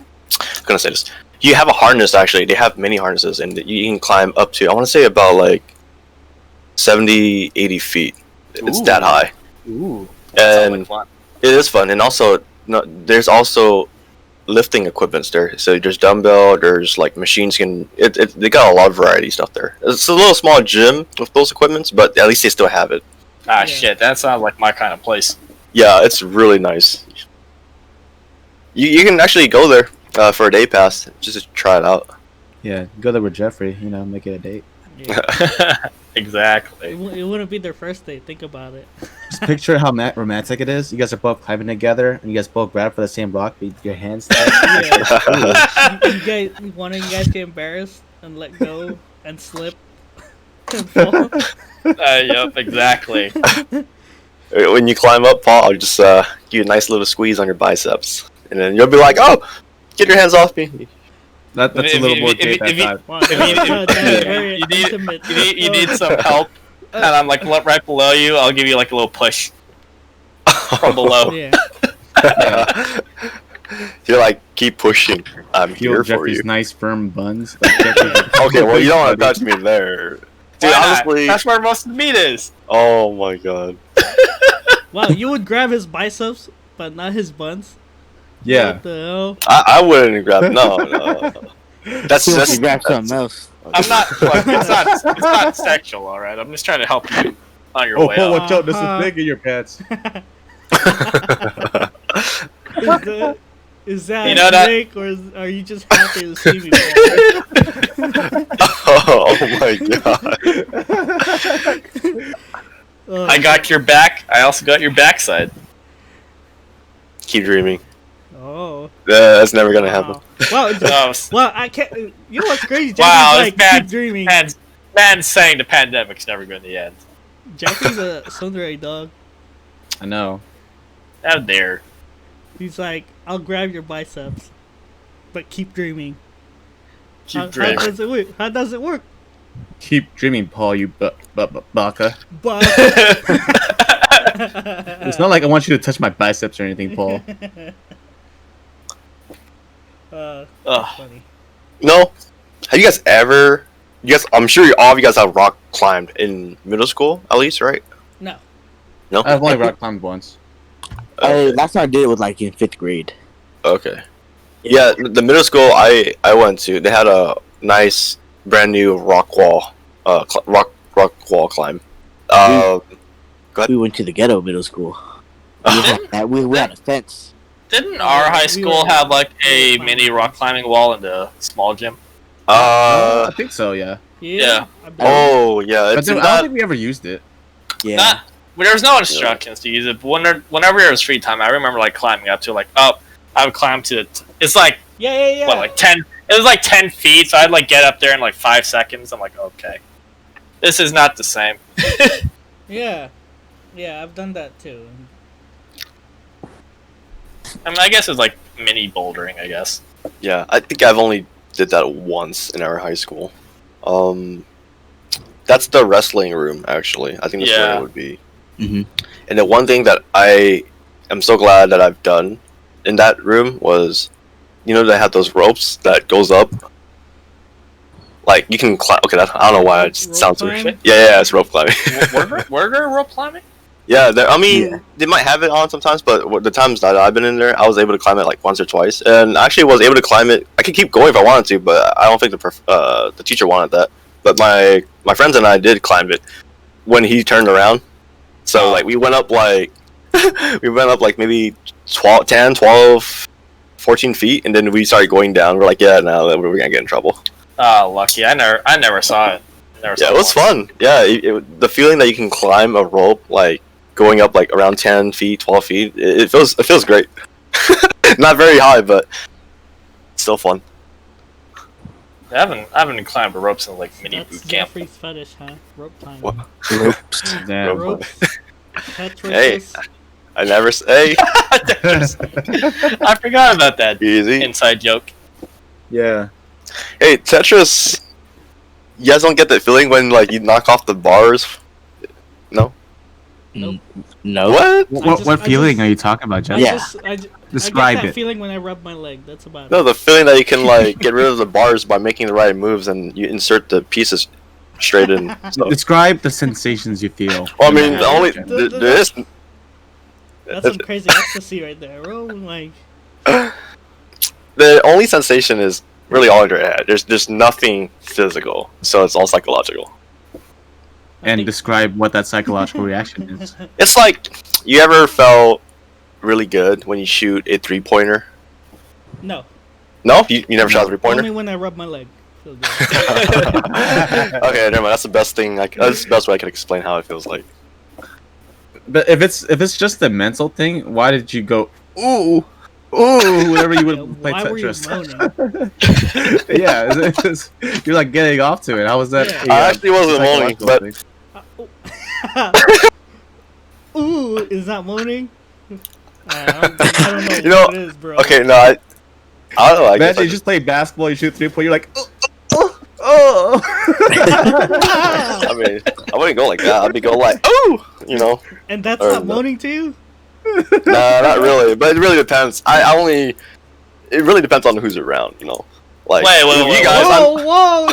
can I say this? You have a harness, actually. They have many harnesses, and you can climb up to, I want to say about, like, 70, 80 feet. It's that high. Ooh. And it is fun. And also, there's also lifting equipments there. So there's dumbbell, there's like machines. They got a lot of variety stuff there. It's a little small gym with those equipments, but at least they still have it. Yeah. Shit, that sounds like my kind of place. Yeah, it's really nice. You can actually go there for a day pass just to try it out. Yeah, go there with Jeffrey. Make it a date. Yeah. Exactly. It wouldn't be their first date. Think about it. Just picture how romantic it is. You guys are both climbing together, and you guys both grab for the same rock, but your hands. Yeah. You guys, one of you guys get embarrassed and let go and slip and fall. Yep, exactly. When you climb up, Paul, I'll just give you a nice little squeeze on your biceps, and then you'll be like, "Oh, get your hands off me." That's a little more date that time. Wow, If you- that's very you need- intimate. You need some help, and I'm like right below you. I'll give you like a little push from below. Yeah. You're like, keep pushing. I'm Feel here for Jeffrey's you. nice firm buns. Like Jeffrey's- Okay, well, you don't want to touch me there. Dude, Why not? honestly. That's where most of the meat is. Oh my god. Wow, you would grab his biceps, but not his buns. Yeah. What the hell? I wouldn't grab. No. That's See if just. you grab something else. I'm not. Look, it's not sexual, all right. I'm just trying to help you on your Oh, way Paul, up. watch out! There's Uh-huh. a thing in your pants. Is that You know that- Nick, or are you just happy to see me? Oh my god. Paul? I got your back. I also got your backside. Keep dreaming. Oh. That's never gonna happen. Wow. Oh, Well, I can't. You know what's crazy? Jeffrey's Wow, like, this keep dreaming. man's saying the pandemic's never going to end. Jeffrey's a tsundere dog. I know. How dare? He's like, I'll grab your biceps, but keep dreaming. Keep dreaming. How does it work? How does it work? Keep dreaming, Paul. You baka. But It's not like I want you to touch my biceps or anything, Paul. Ugh. funny. No. Have you guys ever? You guys, I'm sure all of you guys have rock climbed in middle school, at least, right? No. No. I've only rock climbed once. Last time I did it was like in 5th grade. Okay. Yeah, the middle school I went to, they had a nice brand new rock wall, rock wall climb. We went to the ghetto middle school. We had a fence. Didn't our high we school were- have like a mini rock climbing wall in the small gym? I think so, yeah. Yeah. I bet. Oh yeah, But it's then, I not. don't think we ever used it. Yeah. Not. Well, there was no instructions to use it. But whenever there was free time, I remember like climbing up to like up. I would climb to. It's like Yeah. what, like 10. It was like 10 feet, so I'd like get up there in like 5 seconds. I'm like, okay, this is not the same. Yeah. Yeah, I've done that too. I mean, I guess it's like mini bouldering. I guess. Yeah, I think I've only did that once in our high school. That's the wrestling room, actually. I think that's where Yeah. it would be. Mhm. And the one thing that I am so glad that I've done in that room was, they have those ropes that goes up. Like you can climb. Okay, I don't know why it Rope sounds climb? weird. Yeah, it's rope climbing. Were there rope climbing? Yeah, I mean, Yeah. they might have it on sometimes, but the times that I've been in there, I was able to climb it like once or twice, and I actually was able to climb it. I could keep going if I wanted to, but I don't think the teacher wanted that. But my friends and I did climb it when he turned around. So like we went up like maybe 10, 12, 14 feet, and then we started going down. We're like, yeah, now we're gonna get in trouble. Oh, lucky! I never saw it. Never saw Yeah, it was once. fun. Yeah, the feeling that you can climb a rope like going up like around 10 feet, 12 feet, it feels great. Not very high, but still fun. I haven't climbed a rope since like mini That's boot camp. Jeffrey's fetish, huh? Rope climbing. What? Ropes. Damn. Ropes. Tetris. Hey. I never say I forgot about that easy. inside joke. Yeah. Hey, Tetris. You guys don't get that feeling when like you knock off the bars? No. Nope. No. What? What I feeling just- are you talking about, Jeff? Yeah. I Describe get that it. feeling when I rub my leg. That's about No, it. the feeling that you can like get rid of the bars by making the right moves and you insert the pieces straight in. So. Describe the sensations you feel. Well, I mean, the only Jeff. there is That's some crazy ecstasy right there, bro. Like, the only sensation is really all in your head. There's nothing physical, so it's all psychological. And think- describe what that psychological reaction is. It's like you ever felt really good when you shoot a 3-pointer? no. No, you never shot a 3-pointer. Only when I rub my leg. Feel good. Okay, never mind. That's the best thing. That's the best way I can explain how it feels like. But if it's just a mental thing, why did you go ooh whenever you would play Why were you Tetris? moaning? Yeah, you're like getting off to it. How was that? Yeah. I actually wasn't moaning, psychological but Oh. Ooh, is that moaning? I don't know You know, what it is, bro. okay, no, I don't know. I guess Imagine you just play basketball, you shoot 3-point, you're like, oh. I mean, I wouldn't go like that. I'd be going like, oh, you know. And that's Or not no. moaning to you? Nah, not really. But it really depends. It really depends on who's around, you know. Like, Wait, if you guys, Whoa!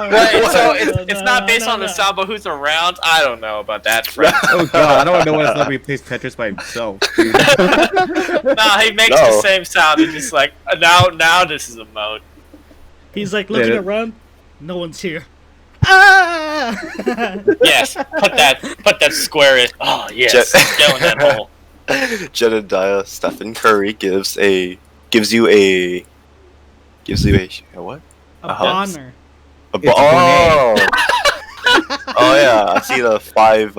Wait, so No, it's not based on the no. sound, but who's around? I don't know about that, friend. Oh god, I don't know what it's like when he plays Tetris by himself. Nah, he makes No. the same sound. He's just like, now this is a mode. He's like looking Yeah. around. No one's here. Ah! Yes, put that square in. Oh yes, go in that hole. Jedediah Stephen Curry gives you a what? A honor. Oh. Oh yeah, I see the 5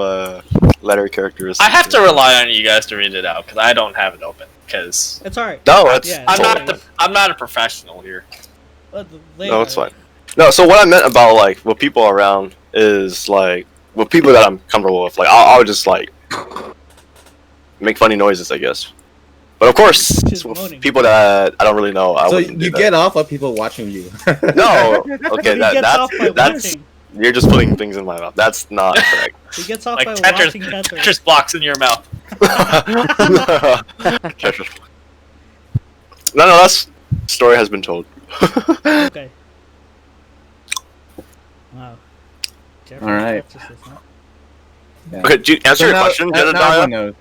letter characters. I have to rely on you guys to read it out because I don't have it open. Because It's alright. No, it's Yeah, I'm not a professional here. no, it's fine. No, so what I meant about like with people around is like with people that I'm comfortable with. Like I'll just like make funny noises, I guess. But of course, Just with moaning. people that I don't don't really know, I So wouldn't do you that. get off of people watching you. No, okay, He gets off by that's watching. you're just putting things in my mouth. That's not correct. He gets off Like by Tetris, watching Tetris. Tetris blocks in your mouth. No, that's story has been told. Okay. Wow. Jeffrey Alright. Tetris is not- Yeah. Okay, do you answer So your now- question, now Jedediah? everyone knows.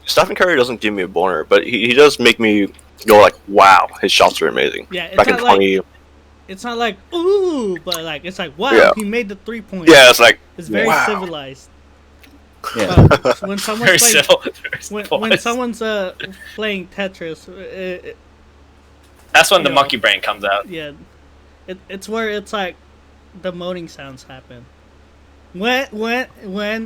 Stephen Curry doesn't give me a boner, but he does make me go like, "Wow, his shots are amazing." Yeah, it's Back in not like 20, it's not like ooh, but like it's like wow, Yeah. he made the 3-point. yeah, it's like It's very wow. civilized. Yeah. When Very someone's playing, civil. Very when civilized. someone's playing Tetris, That's when the you know. monkey brain comes out. yeah, it's where it's like the moaning sounds happen. When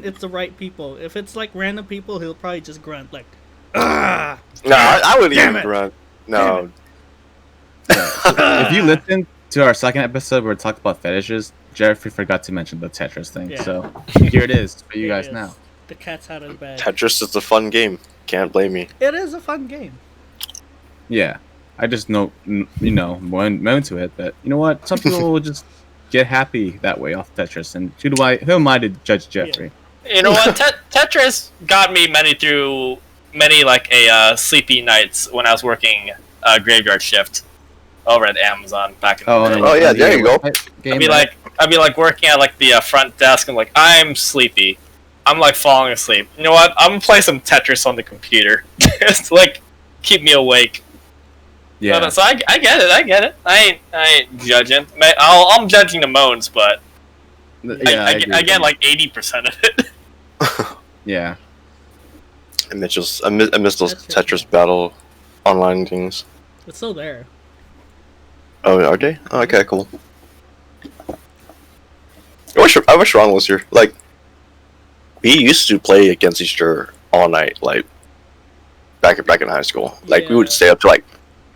it's the right people. If it's like random people, he'll probably just grunt like, ah. No, I wouldn't Damn even it. grunt. No. If you listen to our second episode where we talked about fetishes, Jeffrey forgot to mention the Tetris thing. Yeah. So here it is for you It guys is. now. The cat's out of the bag. Tetris is a fun game. Can't blame me. It is a fun game. Yeah. I just know, went into it, but you know what? Some people will just get happy that way off Tetris, and who am I to judge Jeffrey? You know what? Tetris got me through many sleepy nights when I was working graveyard shift over at Amazon back in the day. Oh, yeah, there you go. I'd be like working at like the front desk and like I'm sleepy. I'm like falling asleep. You know what? I'm gonna play some Tetris on the computer. It's like keep me awake. Yeah. So I get it. I ain't judging. I'm judging the moans, but Yeah, I get like 80% of it. Yeah. I miss those Tetris. Tetris battle online things. It's still there. Oh, are they? Oh, okay, cool. I wish Ron was here. Like, we used to play against each other all night, like back in high school. Like we would Yeah. stay up to like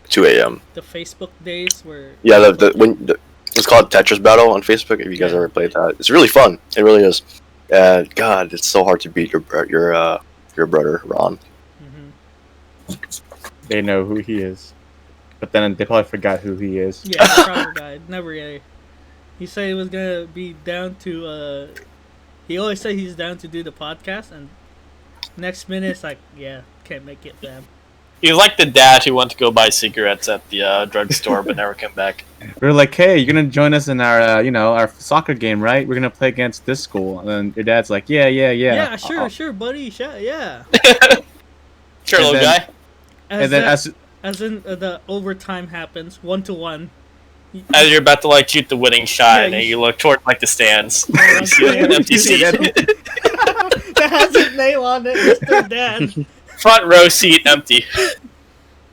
2 a.m. The Facebook days where Yeah, it's called Tetris Battle on Facebook. If you guys Yeah. ever played that, it's really fun. It really is. And God, it's so hard to beat your brother Ron. They know who he is. But then they probably forgot who he is. Yeah, the proper guy. Never really. He said he was gonna be down to. He always said he's down to do the podcast, and next minute it's like, yeah, can't make it, fam. He was like the dad who went to go buy cigarettes at the drugstore but never came back. We were like, hey, you're gonna join us in our our soccer game, right? We're gonna play against this school. And then your dad's like, yeah. Yeah, sure, buddy, yeah. Sure, And little then- guy. And then As in the overtime happens 1-1. As you're about to like shoot the winning shot, Yeah, and then you- you look toward like the stands. Yeah, You see an empty you see seat. that has his name on it, Mr. Dad. Front row seat empty.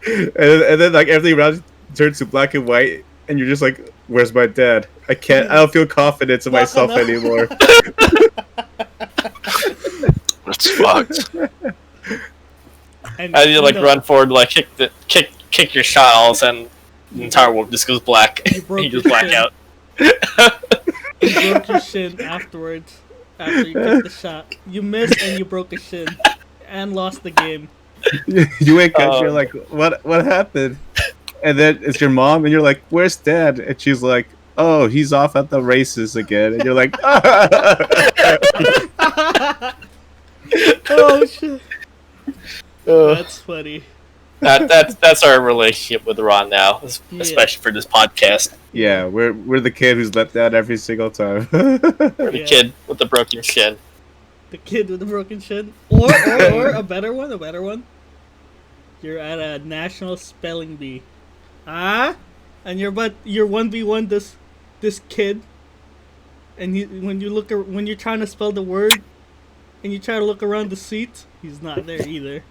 and then like everything around turns to black and white, and you're just like, Where's my dad? I don't feel confident in myself anymore. That's fucked. And you like run forward, like kick your shot, all of a sudden the entire world just goes black. You just black out. You broke your shin afterwards. After you kicked the shot, you missed and you broke a shin, and lost the game. You wake up, you're like, what happened? And then it's your mom, and you're like, where's dad? And she's like, oh, he's off at the races again. And you're like, oh shit. That's funny. That's our relationship with Ron now, especially for this podcast. Yeah, we're the kid who's let down every single time. We're the kid with the broken shin. The kid with the broken shin, or a better one. You're at a national spelling bee, and you're 1v1 this kid, and when you're trying to spell the word, and you try to look around the seat, he's not there either.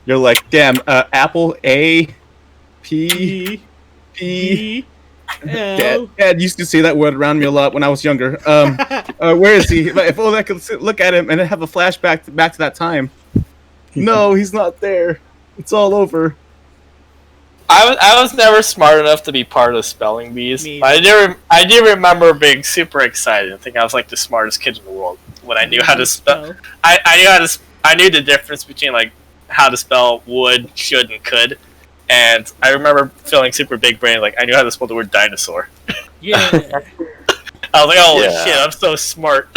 You're like, damn, apple A, P. Dad used to say that word around me a lot when I was younger. Where is he? If only I could look at him and have a flashback back to that time. No, he's not there. It's all over. I was never smart enough to be part of spelling bees. I do remember being super excited. I think I was like the smartest kid in the world when I knew how to spell. I knew the difference between like how to spell would, should, and could. And I remember feeling super big brain, like I knew how to spell the word dinosaur. Yeah. I was like, holy shit, I'm so smart.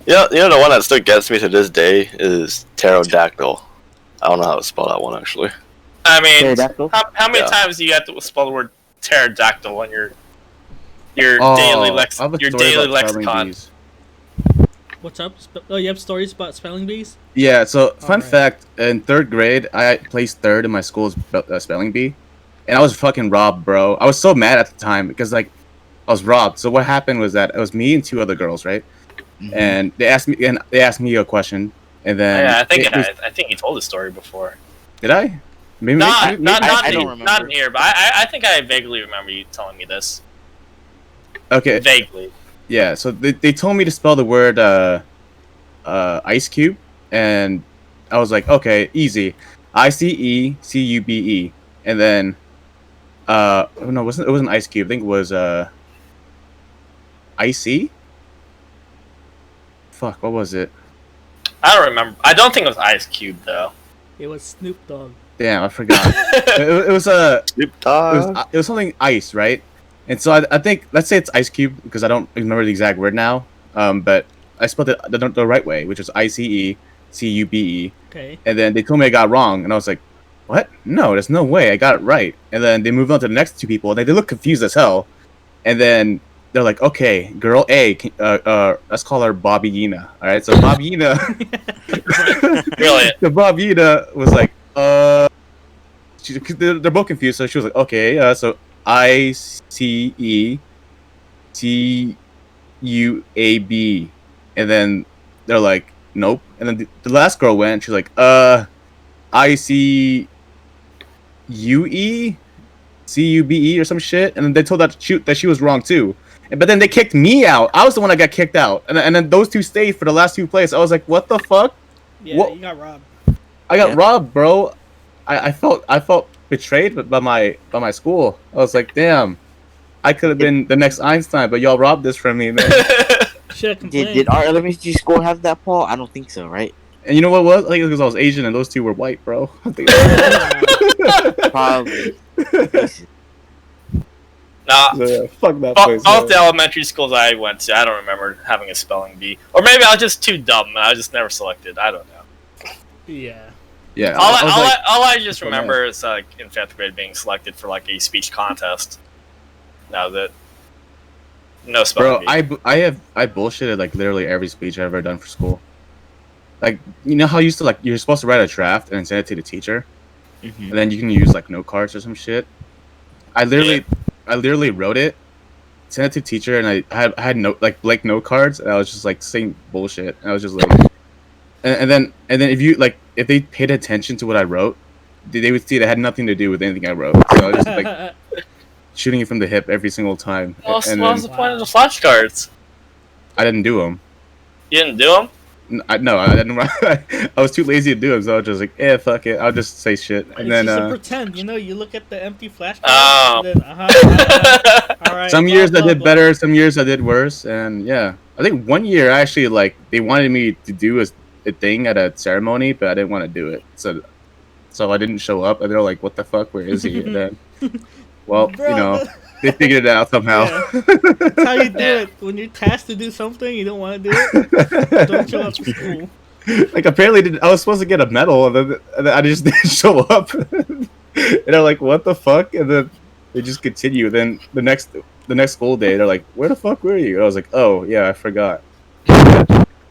You know the one that still gets me to this day is pterodactyl. I don't know how to spell that one actually. I mean, how many times do you have to spell the word pterodactyl on your daily lexicon? What's up? You have stories about spelling bees? Yeah, so fun fact, in 3rd grade, I placed 3rd in my school's spelling bee. And I was fucking robbed, bro. I was so mad at the time because, like, I was robbed. So what happened was that it was me and 2 other girls, right? Mm-hmm. And they asked me a question, and then... Yeah, I think you told the story before. Did I? Maybe, I don't remember. Not in here, but I think I vaguely remember you telling me this. Okay. Vaguely. Yeah, so they told me to spell the word ice cube, and I was like, okay, easy. ICECUBE. And then no, it wasn't ice cube. I think it was icy? Fuck, what was it? I don't remember. I don't think it was Ice Cube though. It was Snoop Dogg. Damn, I forgot. it was Snoop Dogg. It was something ice, right? And so I think, let's say it's ice cube, because I don't remember the exact word now. But I spelled it the right way, which was ICECUBE. Okay. And then they told me I got it wrong, and I was like, what? No, there's no way I got it right. And then they moved on to the next 2 people, and they look confused as hell. And then they're like, okay, girl A, let's call her Bobbyina. All right, so Bobbyina. Really? The Bobbyina was like, they're both confused. So she was like, okay, so ICECUAB, and then they're like, nope. And then the last girl went. She's like, ICUECUBE or some shit. And then they told that she was wrong too. But then they kicked me out. I was the one that got kicked out. And then those 2 stayed for the last 2 plays. I was like, what the fuck? Yeah, what? You got robbed. I got robbed, bro. I felt betrayed by my school. I was like, damn, I could have been the next Einstein, but y'all robbed this from me, man. Did our elementary school have that, Paul? I don't think so, right? And you know what was? I think it was because I was Asian and those 2 were white, bro. Probably. Nah, so, yeah, fuck that place. All the elementary schools I went to, I don't remember having a spelling bee. Or maybe I was just too dumb and I was just never selected. I don't know. Yeah. Yeah. All I just remember is like in 5th grade being selected for like a speech contest. Now that no spelling bee. Bro, I bullshitted like literally every speech I've ever done for school. Like, you know how you're supposed to write a draft and send it to the teacher, and then you can use like note cards or some shit. I literally wrote it, sent it to the teacher, and I had blank note cards, and I was just like saying bullshit. And I was just like, and then if they paid attention to what I wrote, they would see it had nothing to do with anything I wrote. So I was just like, shooting you from the hip every single time. What And was then the point of the flashcards? I didn't do them. You didn't do them? No, I didn't. I was too lazy to do them, so I was just like, fuck it. I'll just say shit. And It's then just a pretend, you look at the empty flashcard. Oh. And then, all right. some blah, years I blah, did blah. better, some years I did worse, and yeah, I think one year actually like they wanted me to do a thing at a ceremony, but I didn't want to do it, so I didn't show up, and they're like, "What the fuck? Where is he?" And then, well, Bro, they figured it out somehow. Yeah. That's how you do it. When you're tasked to do something, you don't want to do it. Don't show up to school. Like apparently, I was supposed to get a medal, and then I just didn't show up. And they're like, "What the fuck?" And then they just continue. Then the next school day, they're like, "Where the fuck were you?" I was like, "Oh yeah, I forgot."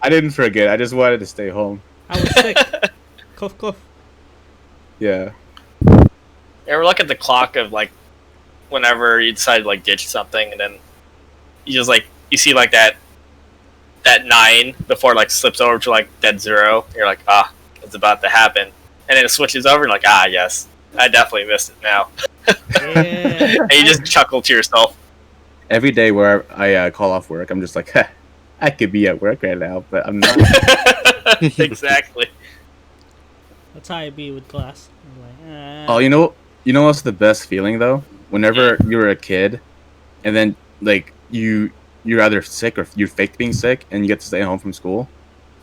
I didn't forget. I just wanted to stay home. I was sick. Cough, cough. Yeah. You ever look at the clock of like whenever you decide to like ditch something, and then you just like you see like that 9 before it like slips over to like dead 0. You're like, it's about to happen, and then it switches over. And like, yes, I definitely missed it now. Yeah. And you just chuckle to yourself. Every day where I call off work, I'm just like, I could be at work right now, but I'm not. Exactly. That's how I be with class. I'm like, Oh, you know what's the best feeling though? Whenever you were a kid, and then like you're either sick or you're fake being sick, and you get to stay home from school,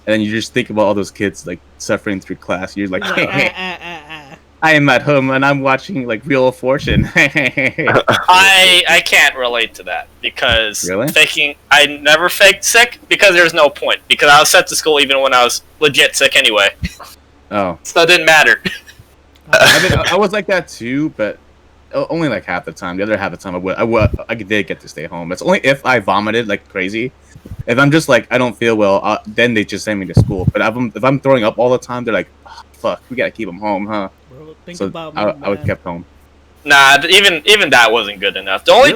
and then you just think about all those kids like suffering through class. You're like, I am at home and I'm watching like Wheel of Fortune. I can't relate to that because Really? I never faked sick because there's no point, because I was sent to school even when I was legit sick anyway. Oh, So it didn't matter. I was like that too, but only like half the time. The other half the time, I did get to stay home. It's only if I vomited like crazy. If I'm just like I don't feel well, then they just send me to school. But if I'm throwing up all the time, they're like, fuck, we gotta keep him home, huh? Bro, think So about me, I was man. kept home. Nah, even that wasn't good enough. The only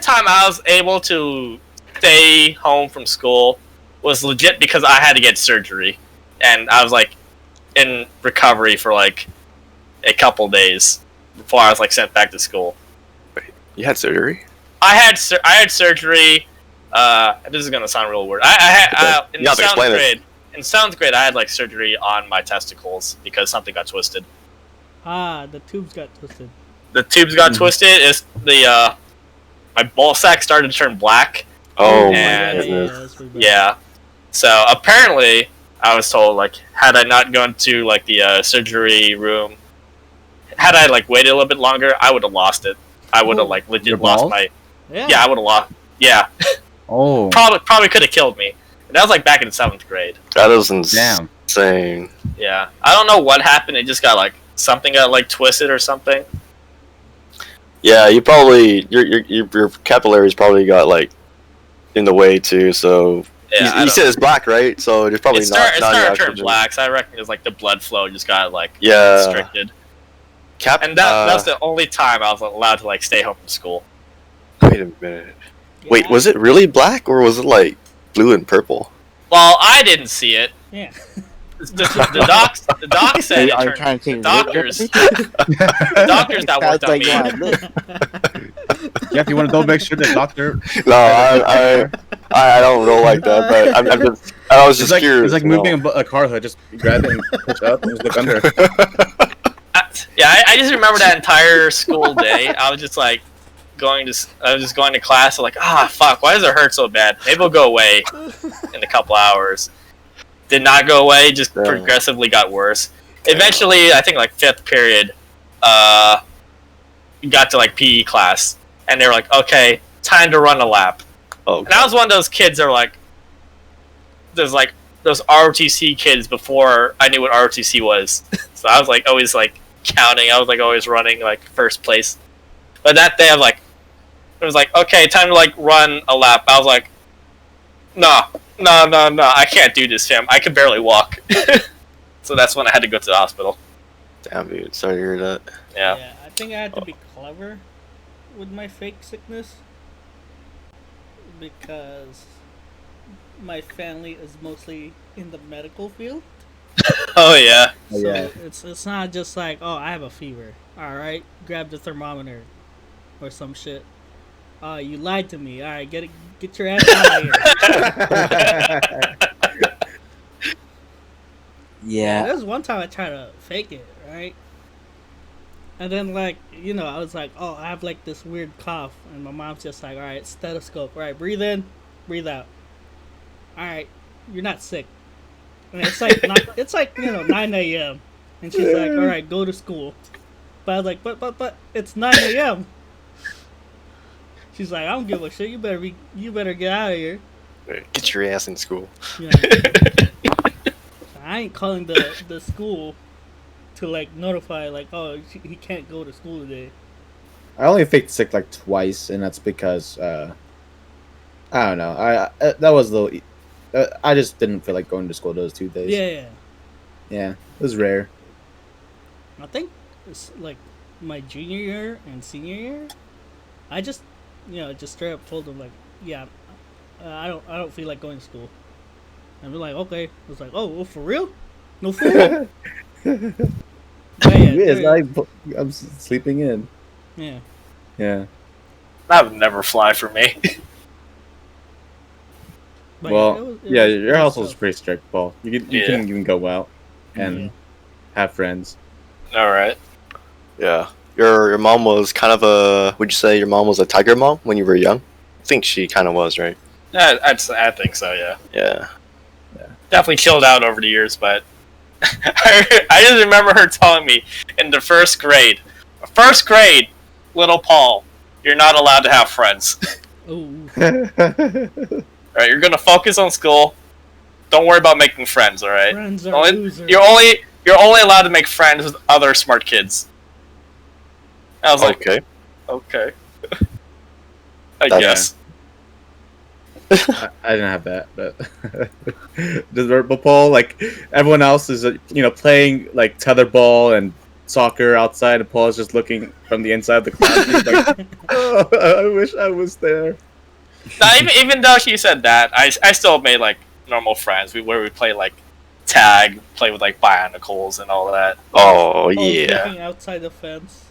time I was able to stay home from school was legit because I had to get surgery, and I was like in recovery for like a couple days before I was like sent back to school. You had surgery? I had surgery. This is gonna sound real weird. I had in You have to seventh explain it. grade. In seventh grade, I had like surgery on my testicles because something got twisted. The tubes got twisted. The tubes got twisted. It's my ball sack started to turn black. Oh And- my goodness. that's pretty bad. Yeah. So apparently, I was told like had I not gone to like the surgery room, had I like waited a little bit longer, I would have lost it. I would have like Your legit lost balls? my. Yeah. Yeah, I would have lost. Yeah, Oh, probably could have killed me. And that was like back in 7th grade. That is damn. insane. Yeah, I don't know what happened. It just got like something got like twisted or something. Yeah, you probably your capillaries probably got like in the way too. So Yeah, I you don't said it's black, right? So it's probably it started not to your turn actual- black. So I reckon it was like the blood flow just got like Yeah. restricted. And that's the only time I was allowed to like stay home from school. Wait a minute. Wait, Yeah. was it really black or was it like blue and purple? Well, I didn't see it. Yeah. The doc said it Are you turned. trying to take The doctors, the doctors that worked on me. Yeah, if you want to go make sure the doctor. No, I don't roll like that. But I was just curious. It's like you know. moving a car hood. Just grab it and push up and just look under. I just remember that entire school day. I was just like going to class. I'm like, fuck, why does it hurt so bad? Maybe it'll go away in a couple hours. Did not go away. Just Yeah. progressively got worse. Eventually, I think like 5th period, got to like PE class, and they were like, okay, time to run a lap. Oh, And I was one of those kids that were like, there's like those ROTC kids before I knew what ROTC was. So I was like always like counting. I was like always running like first place. But that day I was like, it was like, okay, time to like run a lap. I was like, no, I can't do this, fam. I can barely walk. So that's when I had to go to the hospital. damn, dude. Sorry to hear that. Yeah. I think I had to be clever with my fake sickness because my family is mostly in the medical field. Oh yeah. So it's not just like, oh, I have a fever. All right, grab the thermometer. or some shit. You lied to me. All right, get your ass out of here. Yeah, Yeah. there was one time I tried to fake it, right? And then like I was like, oh, I have like this weird cough, and my mom's just like, all right, stethoscope, all right, breathe in, breathe out. All right, you're not sick. And it's like it's like 9 a.m. and she's like, all right, go to school. But I was like, but it's 9 a.m. She's like, I don't give a shit. You better get out of here. Get your ass in school. You I ain't calling the school to like notify like, oh, he can't go to school today. I only faked sick like twice, and that's because I don't know. That was a little. I just didn't feel like going to school those 2 days. Yeah, it was rare. I think it's like my junior year and senior year. I just just straight up told them like, yeah, I don't feel like going to school. And we're like, okay. It was like, oh, well, for real? No food? I'm sleeping in. Yeah. Yeah. That would never fly for me. But Well, yeah, your household's pretty strict, Paul. You Yeah. couldn't even go out and have friends. All right. Yeah. Your mom was kind of a. Would you say your mom was a tiger mom when you were young? I think she kind of was, right? I think so. Yeah. Yeah. Definitely chilled out over the years, but I just remember her telling me in the first grade, little Paul, you're not allowed to have friends. Ooh. Right, you're gonna focus on school. Don't worry about making friends. All right. Friends are losers. You're only allowed to make friends with other smart kids. I was like, okay. I guess. I didn't have that, but Paul, like everyone else is, playing like tetherball and soccer outside, and Paul is just looking from the inside of the class. He's like, oh, I wish I was there. Now, even though she said that, I still made like normal friends. Where we play like tag, play with like bionicles and all that. Oh yeah. Looking outside the fence.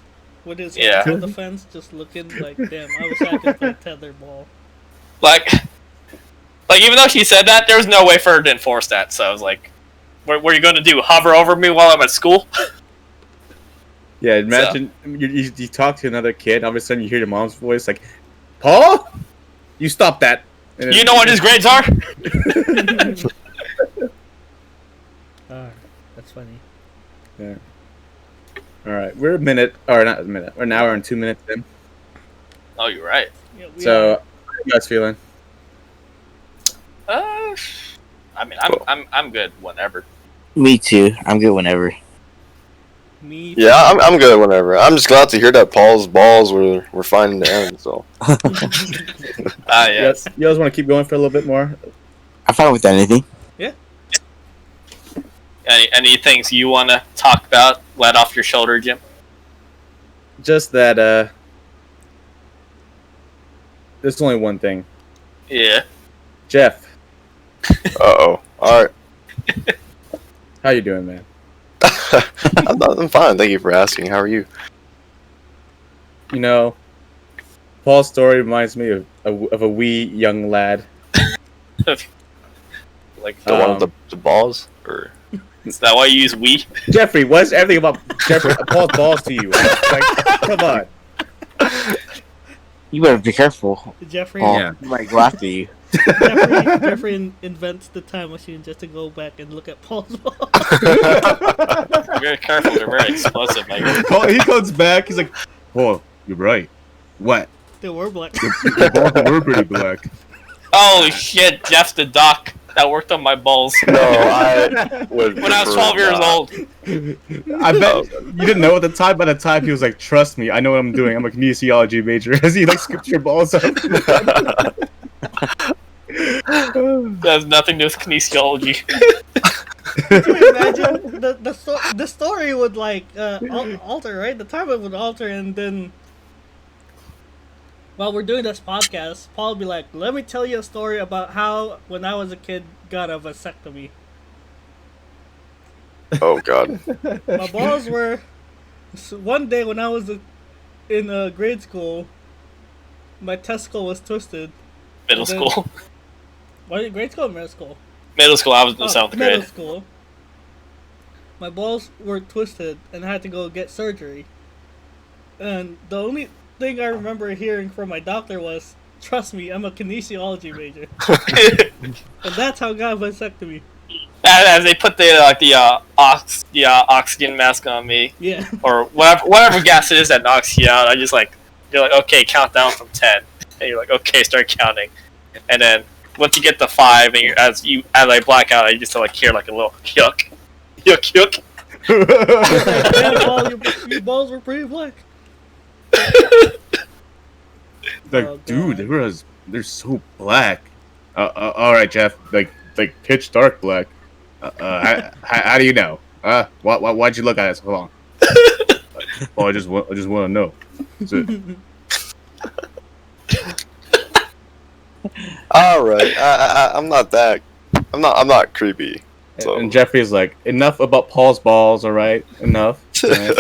What is Yeah. outside the fence? Just looking like, damn, I wish I could play tetherball. Like even though she said that, there was no way for her to enforce that. So I was like, what are you going to do? Hover over me while I'm at school? Yeah, imagine you talk to another kid, all of a sudden you hear your mom's voice like, Paul, you stop that. And You know what his grades are? That's funny. Yeah. All right, we're a minute, or not a minute, we're an hour and 2 minutes in. Oh, you're right. Yeah, So, how are you guys feeling? I mean, I'm good whenever. Me too. I'm good whenever. Me. Yeah, I'm good whenever. I'm just glad to hear that Paul's balls were finding the end. So. Yes. You guys want to keep going for a little bit more? I'm fine with anything. Any things you want to talk about? Let off your shoulder, Jim. Just that, there's only one thing. Yeah. Jeff, All right. how you doing, man? I'm fine. Thank you for asking. How are you? You know, Paul's story reminds me of a wee young lad. Like, The one with the balls, or is that why you use we? Jeffrey, what's everything about Jeffrey Paul's balls to you? Like, come on. You better be careful. Jeffrey. Paul. Yeah. He might go after you. Jeffrey invents the time machine just to go back and look at Paul's balls. Very careful. They're very explosive. Like, He comes back. He's like, "Paul, you're right. What? They were black. Your balls were pretty black." holy shit, Jeff's the doc that worked on my balls. no, I would. When I was prefer 12 years not. old. I bet you didn't know at the time. By the time he was like, "Trust me, I know what I'm doing. I'm a kinesiology major." As he like scooped your balls up. That has nothing to do with kinesiology. Can you imagine the story would like alter, right? The timeline would alter, and then while we're doing this podcast, Paul would be like, "Let me tell you a story about how when I was a kid got a vasectomy. Oh God. My balls were one day when I was in grade school. my testicle was twisted. Middle And then- school. What, grade school or middle school? Middle school. I was in Oh, seventh middle grade. school. My balls were twisted and I had to go get surgery. And the only thing I remember hearing from my doctor was, "Trust me, I'm a kinesiology major." And that's how God vasectomy. As they put the oxygen mask on me, Yeah. or whatever gas it is that knocks you out, you're like, okay, count down from 10, and you're like, okay, start counting, and then once you get to 5, and as I black out, I just like hear like a little yuck, yuck. Yeah, Paul, your balls were pretty black. Like, Oh, dude, God. they're so black. All right, Jeff. Like pitch dark black. How do you know? Why'd you look at it so long? Oh, I just want to know. That's it. All right, I'm not that. I'm not creepy. So. And Jeffrey's like, enough about Paul's balls. All right, enough. All right.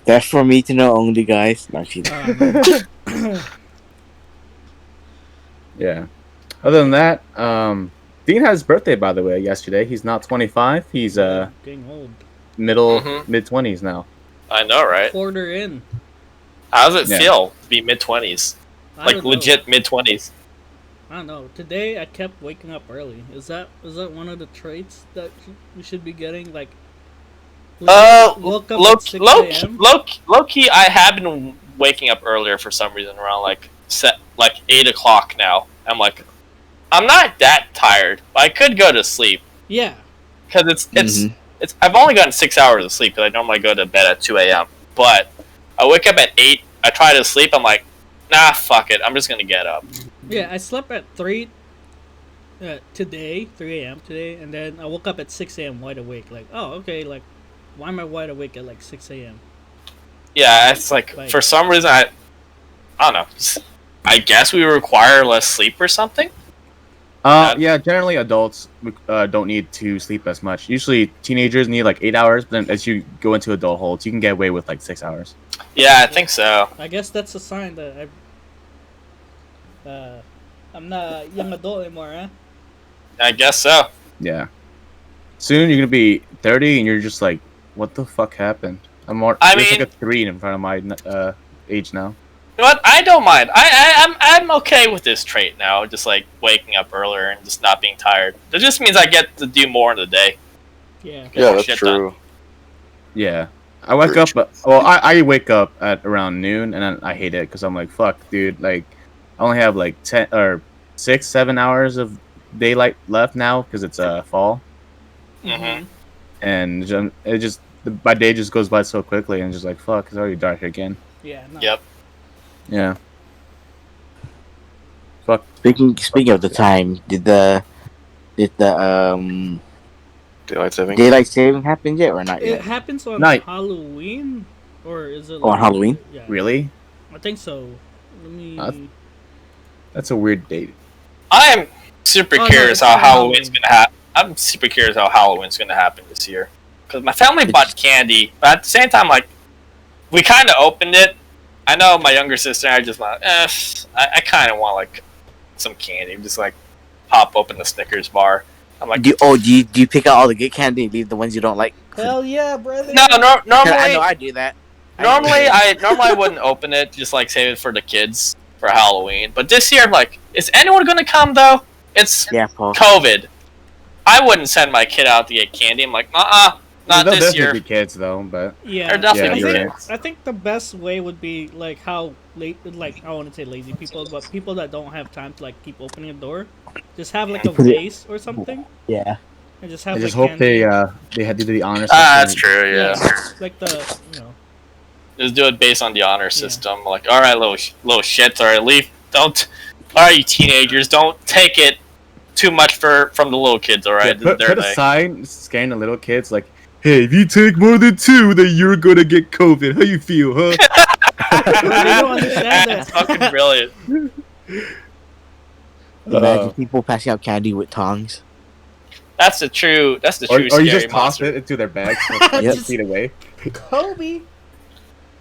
That's for me to know only, guys. Not kidding. Yeah. Other than that, Dean had his birthday, by the way, yesterday. He's not 25. He's Getting old. mid-20s now. I know, right? Quarter in. How does it Yeah. feel to be mid-20s? I Like don't know. legit mid-20s. I don't know. Today I kept waking up early. Is that one of the traits that we should be getting? Like, woke up at 6 a.m.? Low key, I have been waking up earlier for some reason around like 8 o'clock now. I'm like, I'm not that tired, but I could go to sleep Yeah. because it's I've only gotten 6 hours of sleep because I normally go to bed at 2 a.m. But I wake up at 8. I try to sleep. I'm like, nah, fuck it. I'm just gonna get up. Yeah, I slept at 3 today, 3 a.m. today, and then I woke up at 6 a.m. wide awake. Like, oh, okay, like, why am I wide awake at like 6 a.m.? Yeah, it's like for some reason I don't know. I guess we require less sleep or something. Yeah, generally adults don't need to sleep as much. Usually teenagers need like 8 hours, but then as you go into adulthood, you can get away with like 6 hours. Yeah, I think so. I guess that's a sign that I'm not a young adult anymore, huh? I guess so. Yeah. Soon you're gonna be 30, and you're just like, what the fuck happened? There's like a 3 in front of my age now. You know what? I don't mind. I'm okay with this trait now. Just like waking up earlier and just not being tired. It just means I get to do more in the day. Yeah. Get Yeah, more that's shit true. done. Yeah. I wake up, I wake up at around noon, and then I hate it because I'm like, fuck, dude. Like, I only have like 10 or 6, 7 hours of daylight left now because it's fall, Mm-hmm. and my day just goes by so quickly, and just like, fuck, it's already dark again. Yeah. No. Yep. Yeah. Fuck. Speaking of the time, did the Daylight saving. daylight saving happen yet or not It yet? happens on Night. Halloween, or is it? Oh, on Halloween? Yeah. Really? I think so. Let me. That's a weird date. I am super Oh, no, curious it's how not Halloween's Halloween. gonna happen. I'm super curious how Halloween's gonna happen this year because my family bought candy, but at the same time, like, we kind of opened it. I know my younger sister and I just want, I kind of want like some candy, just like pop open the Snickers bar. I'm like, Do you pick out all the good candy and leave the ones you don't like? Hell yeah, brother. no, I know normally, I do that. normally I wouldn't open it, just like save it for the kids for Halloween. But this year, I'm like, is anyone gonna come though? It's Yeah, Paul. COVID. I wouldn't send my kid out to get candy. I'm like, not They'll this definitely year. be kids though, but Yeah. They're definitely Yeah, you're kids. right. I think the best way would be like how like I want to say lazy people, but people that don't have time to like keep opening a door, just have like a Put it- vase or something, Yeah. and just have. I just like, hope candy. they had to do the honors. That's true. Yeah. Like the Just do it based on the honor system. Like, all right, little shits. All right, leave. Don't. All right, you teenagers, don't take it too much from the little kids. All right, Put They're a sign scaring the little kids like, hey, if you take more than 2, then you're gonna get COVID. How you feel, huh? They don't understand That's that. fucking brilliant. Imagine people passing out candy with tongs. That's the true. That's the Or true. you scary just toss monster. it into their bags Yep. 6 feet away. Kobe.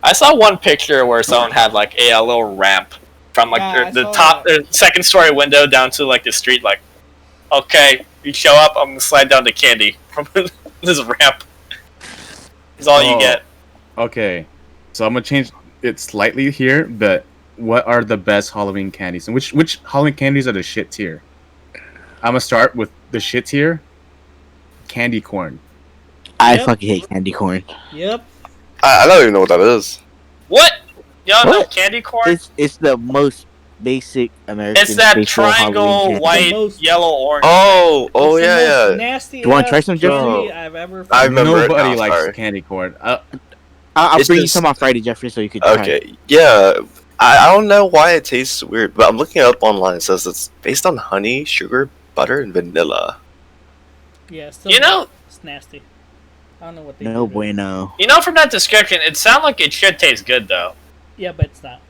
I saw one picture where someone had like a little ramp from like Yeah, I the saw top, that. the second story window down to like the street. Like, okay, you show up, I'm gonna slide down the candy from this ramp. Is all you get. Okay, so I'm gonna change it slightly here, but what are the best Halloween candies, and which Halloween candies are the shit tier? I'm gonna start with the shit tier. Candy corn. I Yep. fucking hate candy corn. Yep. I don't even know what that is. What? You don't know What? candy corn? It's the most basic American. It's that staple Halloween triangle, candy. white, most- yellow, orange. Oh, It's the most yeah. nasty. You wanna try some, candy Jeffrey? I've ever. I remember it Nobody now, likes sorry. candy corn. I'll It's bring you just- some on Friday, Jeffrey, so you could try. Okay, yeah. I don't know why it tastes weird, but I'm looking it up online. It says it's based on honey, sugar, butter, and vanilla. Yeah, still, You know, it's nasty. I don't know what they No do. bueno. from that description, it sounds like it should taste good though. Yeah, but it's not.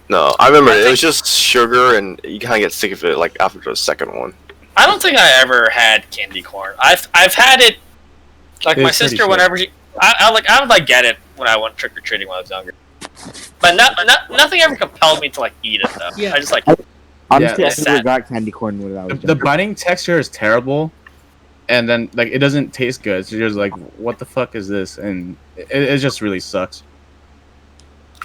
No, I remember I it was think- just sugar, and you kind of get sick of it like after the second one. I don't think I ever had candy corn. I've had it. Like It's my pretty sister, sweet. whenever she, I would like get it when I went trick or treating when I was younger. But nothing ever compelled me to like eat it though. Yeah. I just like Honestly, Yeah, I it's never sad. got candy corn when I was The younger. biting texture is terrible, and then like it doesn't taste good. So you're just like, what the fuck is this? And it just really sucks.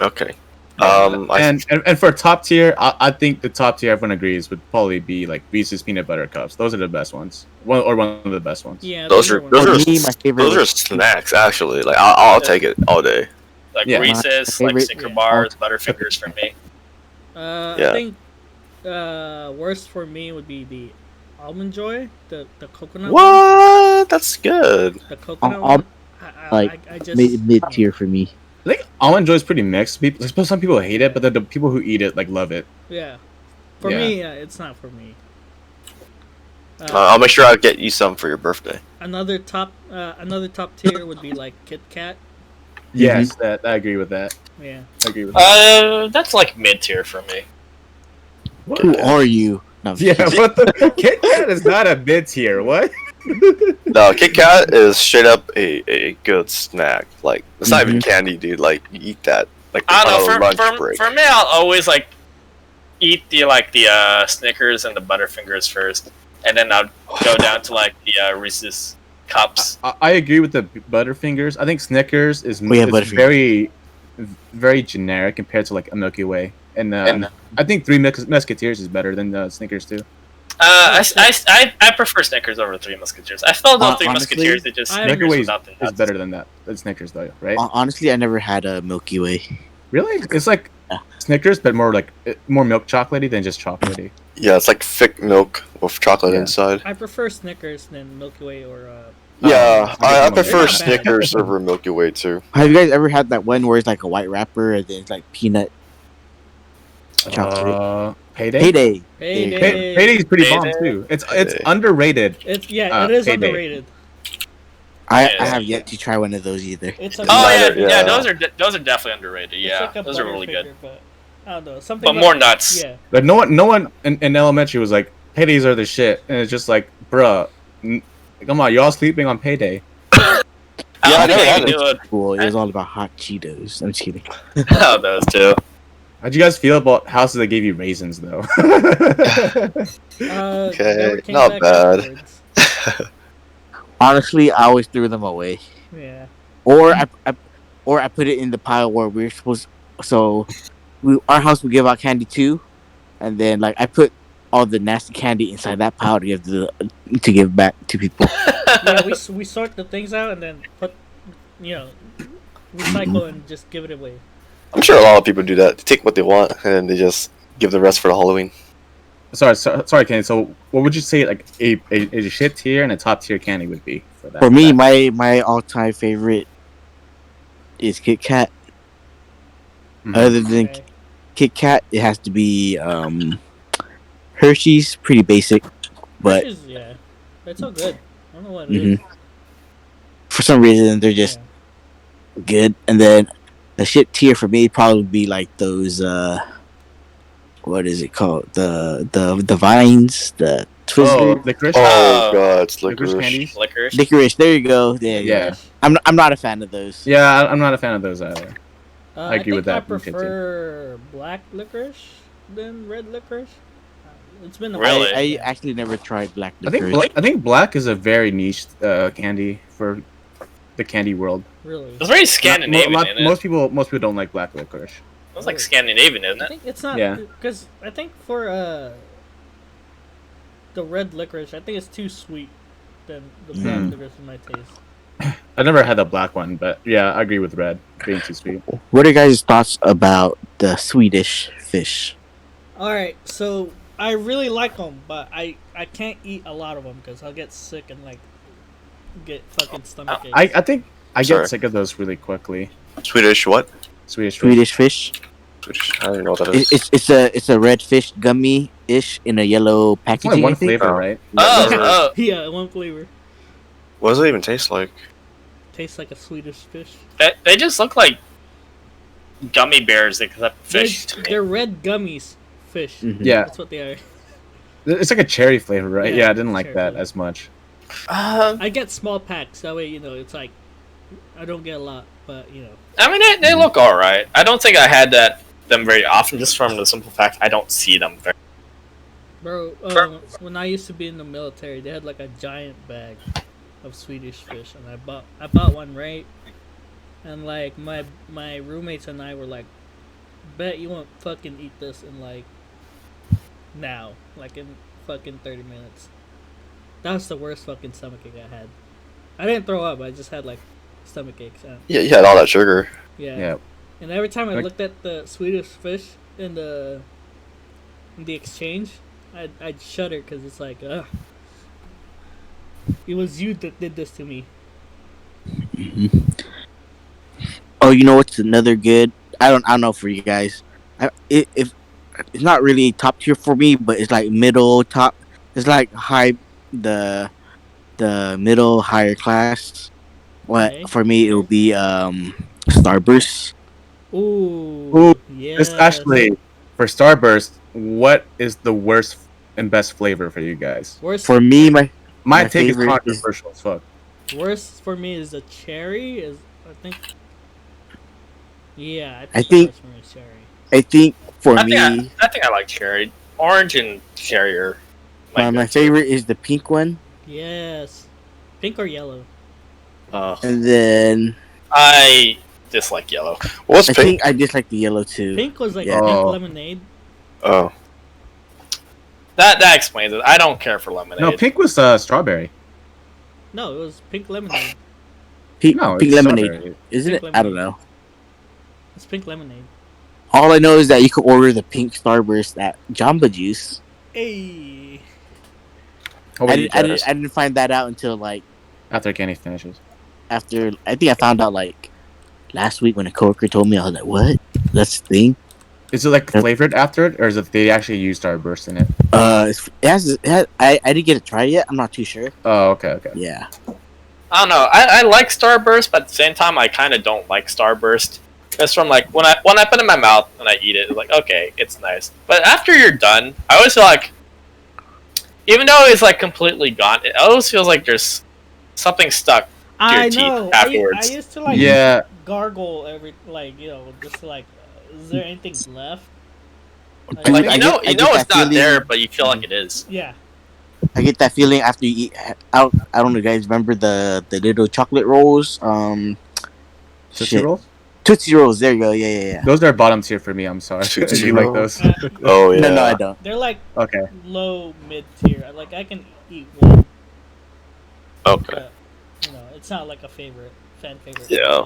Okay. And for top tier, I think the top tier everyone agrees would probably be like Reese's peanut butter cups. Those are the best ones. One of the best ones. Yeah, those are ones. those For are me, my favorite those are was- snacks actually. Like I'll take it all day. like Yeah. Reese's, My like favorite- Snicker Yeah. bars, Butterfingers for me. Yeah. I think worst for me would be the almond joy, the coconut. One. What? That's good. The coconut Al- one. I just mid tier for me. I think almond joy is pretty mixed. People, I suppose some people hate it, but the people who eat it like love it. Yeah. For Yeah. me, it's not for me. I'll make sure I get you some for your birthday. Another top tier would be like Kit Kat. Yes, that I agree with that. Yeah. I agree with that. That's like mid tier for me. Who are you? No, I'm Yeah, kidding. what the Kit Kat is not a mid tier. What? No, Kit Kat is straight up a good snack. Like it's not even candy, dude. Like you eat that like I on don't a know. lunch break. For me, I'll always like eat the Snickers and the Butterfingers first, and then I'll go down to like the Reese's cups. I agree with the Butterfingers. I think Snickers is, Oh, yeah, is Butterfingers. very generic compared to like a Milky Way, and I think Three Musketeers is better than the Snickers too. I prefer Snickers over Three Musketeers. I feel those Three Honestly, Musketeers they just I- Milky Snickers Way without the is nuts. better than that. Than Snickers though, right? Honestly, I never had a Milky Way. Really? It's like Yeah. Snickers, but more like more milk chocolatey than just chocolatey. Yeah, it's like thick milk with chocolate Yeah. inside. I prefer Snickers than Milky Way or Yeah, I I prefer They're not bad. Snickers over Milky Way too. Have you guys ever had that one where it's like a white wrapper and then it's like peanut chocolate? Payday. Payday. Payday. Payday is pretty bomb Payday. too. It's Payday. underrated. It Payday. is underrated. I Yeah. have yet to try one of those either. It's a Oh yeah, Neither- yeah, yeah. those are definitely underrated. it's Yeah, like a those are really good. Butterfinger, But I don't know something. But about- more nuts. Yeah. But no one in elementary was like, paydays are the shit, and it's just like, bruh, come on, y'all sleeping on payday. I Yeah, I don't never think I had can do it. Cool. It was all about hot Cheetos. I'm just kidding. Oh, those two. How'd you guys feel about houses that gave you raisins though? Okay, never came not back bad. afterwards. Honestly, I always threw them away, Yeah. or I put it in the pile where we're supposed. So, our house would give out candy too, and then like I put all the nasty candy inside that pile to give back to people. Yeah, we sort the things out and then put, recycle and just give it away. I'm sure a lot of people do that. They take what they want and then they just give the rest for the Halloween. sorry, Kenny. So, what would you say like a shit tier and a top tier candy would be for that? For me, my all time favorite is Kit Kat. Mhm. Other than Okay. Kit Kat, it has to be Hershey's. Pretty basic, but Yeah, it's so good. I don't know what it Mhm. is. for some reason they're just good. And then the shit tier for me probably would be like those what is it called, the vines, the Oh, Twizzlers, licorice. Oh god, it's Licorice licorice. candies. Licorice. licorice. There you go. Yeah, Yeah. I'm not a fan of those. Yeah, I'm not a fan of those either. I agree think with that. I prefer black licorice than red licorice. It's been a Really? while. I Yeah. actually never tried black I think licorice. I think black is a very niche candy for the candy world. Really. It's very Scandinavian, isn't it? Most people don't like black licorice. It's like Scandinavian, isn't I it? think it's not Yeah. because I think for the red licorice, I think it's too sweet than the black Mm. licorice in my taste. I never had the black one, but yeah, I agree with red being too sweet. What are your guys' thoughts about the Swedish fish? All right, so I really like them, but I can't eat a lot of them because I'll get sick and like get fucking stomach aches. I think I Sorry. get sick of those really quickly. Swedish what? Swedish fish. Swedish fish. Swedish. I don't even know what that is. It's a red fish gummy ish in a yellow It's packaging. only one I think. flavor, Oh. right? Oh, Yeah, one flavor What does it even taste like? tastes like a Swedish fish. they just look like gummy bears except fish to me. They're red gummies, fish. Mhm. Yeah, That's what they are. it's like a cherry flavor, right? Yeah, Yeah, I didn't like cherry that flavor. as much. I get small packs that way, it's like I don't get a lot, but I mean, they look all right. I don't think I had them very often, just from the simple fact I don't see them very. bro. When I used to be in the military, they had like a giant bag of Swedish fish, and I bought one, right? And like my roommates and I were like, bet you won't fucking eat this in like now, like in fucking 30 minutes. That was the worst fucking stomachache I had. I didn't throw up. I just had like stomach aches. Yeah, you had all that sugar. Yeah. Yeah, And every time I Like- looked at the Swedish fish in the exchange, I'd shudder because it's like, ugh. It was you that did this to me. Oh, you know what's another good? I don't know for you guys. If it's not really top tier for me, but it's like middle top. It's like the middle higher class. What Okay. for me it will be Starburst. Ooh. Yeah. especially for Starburst. What is the worst and best flavor for you guys? Worst For me, My My take is favorite is- controversial as fuck. worst for me is the cherry. I think. Yeah, I think- worst for me is cherry. I think for I me, think I like cherry. Orange and cherry are my good. favorite is the pink one, Yes. Pink or yellow? and then I dislike yellow. What's I pink? think I dislike the yellow too. Pink was like Yeah. pink Oh. lemonade. Oh, That explains it. I don't care for lemonade. No, pink was strawberry. No, it was pink lemonade. Pink, No, pink it's lemonade, strawberry. isn't Pink it? I don't lemonade. know. It's pink lemonade. All I know is that you can order the pink Starburst at Jamba Juice. Hey. What about you, Jess? I didn't find that out until like After candy finishes. after. I think I found out like last week when a coworker told me. I was like, "What? That's the thing." Is it like flavored after it, or is it they actually use Starburst in it? I didn't get to try it yet. I'm not too sure. Oh, okay. Yeah. I don't know. I like Starburst, but at the same time, I kind of don't like Starburst. It's from like when I put it in my mouth and I eat it, it's like okay, it's nice. But after you're done, I always feel like, even though it's like completely gone, it always feels like there's something stuck. I teeth know. afterwards. I used to like Yeah, gargle every just like, is there anything left? I Like get- you know I get it's that not feeling- there, but you feel like it is. Yeah. I get that feeling after you eat. I don't know, guys. Remember the little chocolate rolls? Tootsie Shit. Rolls. Tootsie Rolls. There you go. Yeah. Those are bottom tier for me. I'm sorry. Tootsie Do you like Rolls. those? oh yeah. No, I don't. They're like Okay. low mid tier. Like I can eat one, Okay. but it's not like a fan favorite. Yeah.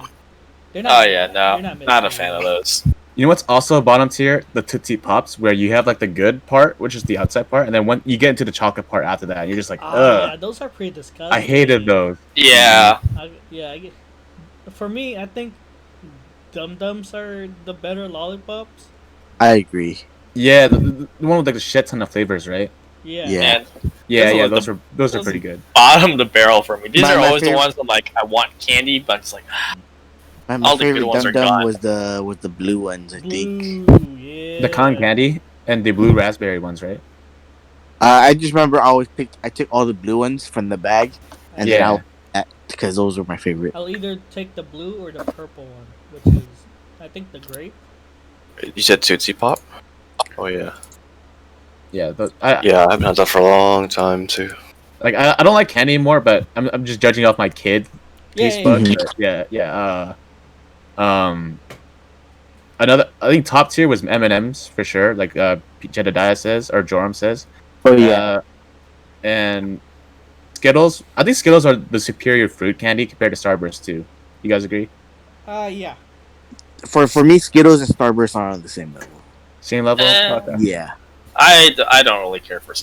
They're Oh yeah, no, they're not a fan of those. You know what's also bottom tier? The Tootsie Pops, where you have like the good part, which is the outside part, and then when you get into the chocolate part after that, you're just like, Oh ugh. yeah, those are pretty disgusting. I hated those. Yeah, I get. For me, I think Dum Dums are the better lollipops. I agree. Yeah, the one with like a shit ton of flavors, right? Yeah. and Yeah, Those those are are pretty good. bottom of the barrel for me. These My are always the favorite- ones that like I want candy, but it's like My All the good favorite ones Dum are Dum gone. was the blue ones. I think. Blue, yeah. The cotton candy and the blue raspberry ones, right? I just remember I took all the blue ones from the bag, and then Yeah. because those were my favorite. I'll either take the blue or the purple one, which is I think the grape. You said Tootsie Pop? Oh yeah. Yeah, Yeah, I haven't had that for a long time too. like I don't like candy anymore, but I'm just judging off my kid Yeah, taste yeah, buds. yeah. But yeah. Another I think top tier was M&M's for sure. Like Jedediah says or Joram says. Oh yeah. And Skittles. I think Skittles are the superior fruit candy compared to Starburst too. You guys agree? yeah. For me, Skittles and Starburst are on the same level. Same level. Okay. Yeah. I don't really care for